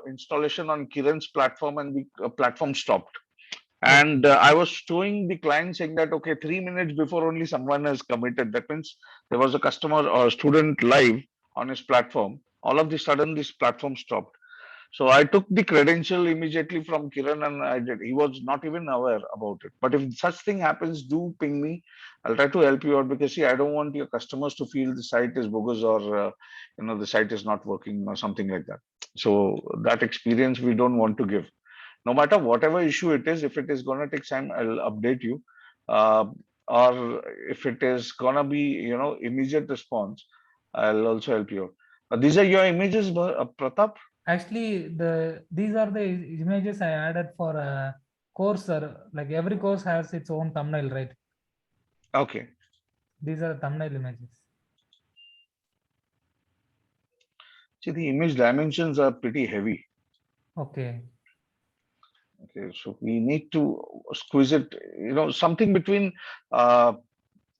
installation on Kiran's platform, and the platform stopped. And I was showing the client saying that, okay, 3 minutes before only someone has committed. That means there was a customer or student live on his platform. All of the sudden, this platform stopped. So I took the credential immediately from Kiran and I did. He was not even aware about it. But if such thing happens, do ping me. I'll try to help you out, because see, I don't want your customers to feel the site is bogus, or the site is not working or something like that. So that experience we don't want to give. No matter whatever issue it is, if it is going to take time, I'll update you. Uh, or if it is going to be, immediate response, I'll also help you out. These are your images, Pratap? Actually, these are the images I added for a course, sir. Like every course has its own thumbnail, right? Okay. These are thumbnail images. See, the image dimensions are pretty heavy. Okay. Okay, so we need to squeeze it, something between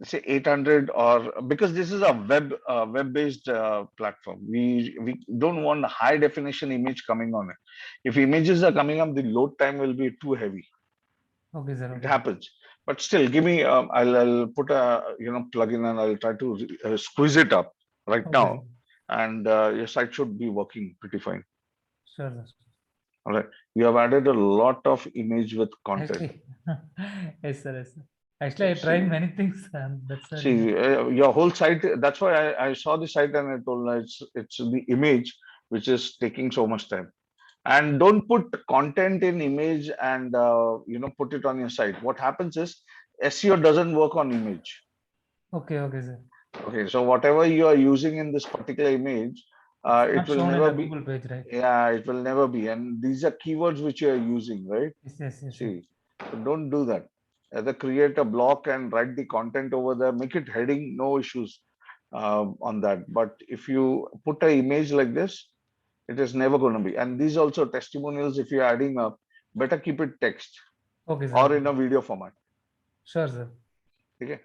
say 800, or because this is a web-based platform. We don't want a high definition image coming on it. If images are coming up, the load time will be too heavy. Okay, sir. It Okay. happens. But still, give me. I'll put a plugin and I'll try to squeeze it up right Okay, now, sir. and your site should be working pretty fine. Sure, sir. All right. You have added a lot of image with content. Actually, yes, sir. Yes, sir. Actually, I See, tried many things, and that's the see, reason. your whole site. That's why I saw the site and I told her it's the image which is taking so much time. And don't put content in image and put it on your site. What happens is SEO doesn't work on image. Okay, okay, sir. Okay, so whatever you are using in this particular image, It's it not will shown in never a be. Google page, right? Yeah, it will never be. And these are keywords which you are using, right? Yes, sir. See, so don't do that. Either create a block and write the content over there, make it heading, no issues on that. But if you put an image like this, it is never going to be. And these also testimonials, if you're adding up, better keep it text Okay, sir. or Okay. in a video format. Sure, sir. Okay.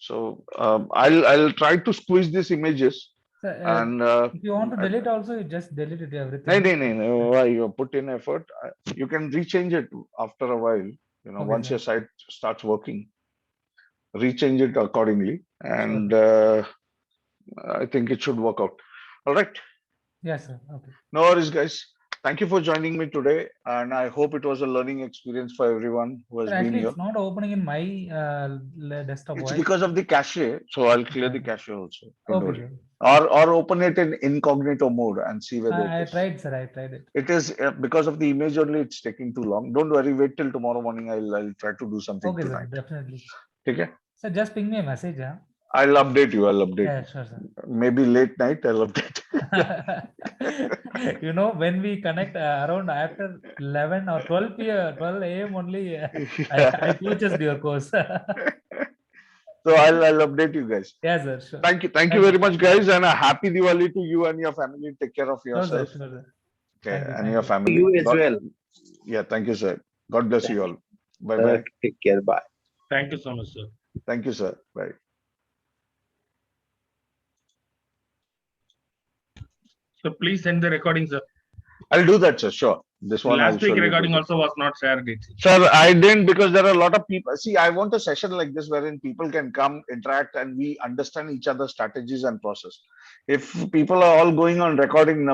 So I'll try to squeeze these images. Sir, And if you want to delete also, you just delete it no, everything. no, why you put in effort, you can rechange it after a while. Okay, Once sir. your site starts working, rechange it accordingly, Sure, and sir. I think it should work out. All right. Yes, sir. Okay. No worries, guys. Thank you for joining me today, and I hope it was a learning experience for everyone who has Sir, been actually, here. it's not opening in my desktop. It's Why? because of the cache, so I'll clear the Okay. cache also. Don't Okay, worry. sir. Or open it in incognito mode and see whether it I is. tried, sir. I tried it. It is because of the image only. It's taking too long. Don't worry. Wait till tomorrow morning. I'll try to do something Okay, sir. tonight. Definitely. Okay. Sir, just ping me a message. Yeah. I'll update you. I'll update Yeah, you. sure, sir. Maybe late night. I'll update. You know, when we connect around after 11 or 12 p.m., 12 a.m. only, I purchased your course. So I'll update you guys. Yes, sir. Sure. Thank you Thank very you. much, guys, and a happy Diwali to you and your family. Take care of Sure, sir. yourself. Sure, sir. Okay, Thank you. and Thank your you. family. You as well. Yeah, thank you, sir. God bless you all. Bye bye. Take care. Bye. Thank you so much, sir. Thank you, sir. Bye. So please send the recording, sir. I'll do that, sir. Sure. This one I'll Last week surely recording do. also was not shared. It. Sir, I didn't because there are a lot of people. See, I want a session like this wherein people can come, interact, and we understand each other's strategies and process. If people are all going on recording,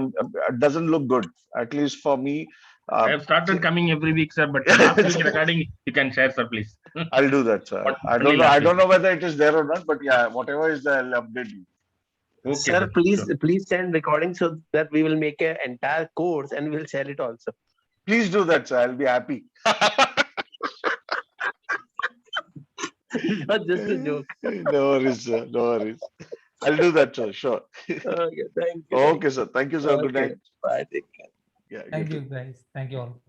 it doesn't look good. At least for me. I have started coming every week, sir. But last week recording, you can share, sir, please. I'll do that, sir. I don't know. I don't know whether it is there or not, but yeah, whatever is there, I'll update you. Okay, Sir, sir. please send recording so that we will make an entire course and we'll share it also. Please do that, sir. I'll be happy. Not just a joke. No worries, sir. No worries. I'll do that, sir. Sure. Okay, thank you. Okay, sir. Thank you, sir. Good Okay. night. Bye. Take care. Yeah. Thank you, guys. Thank you all.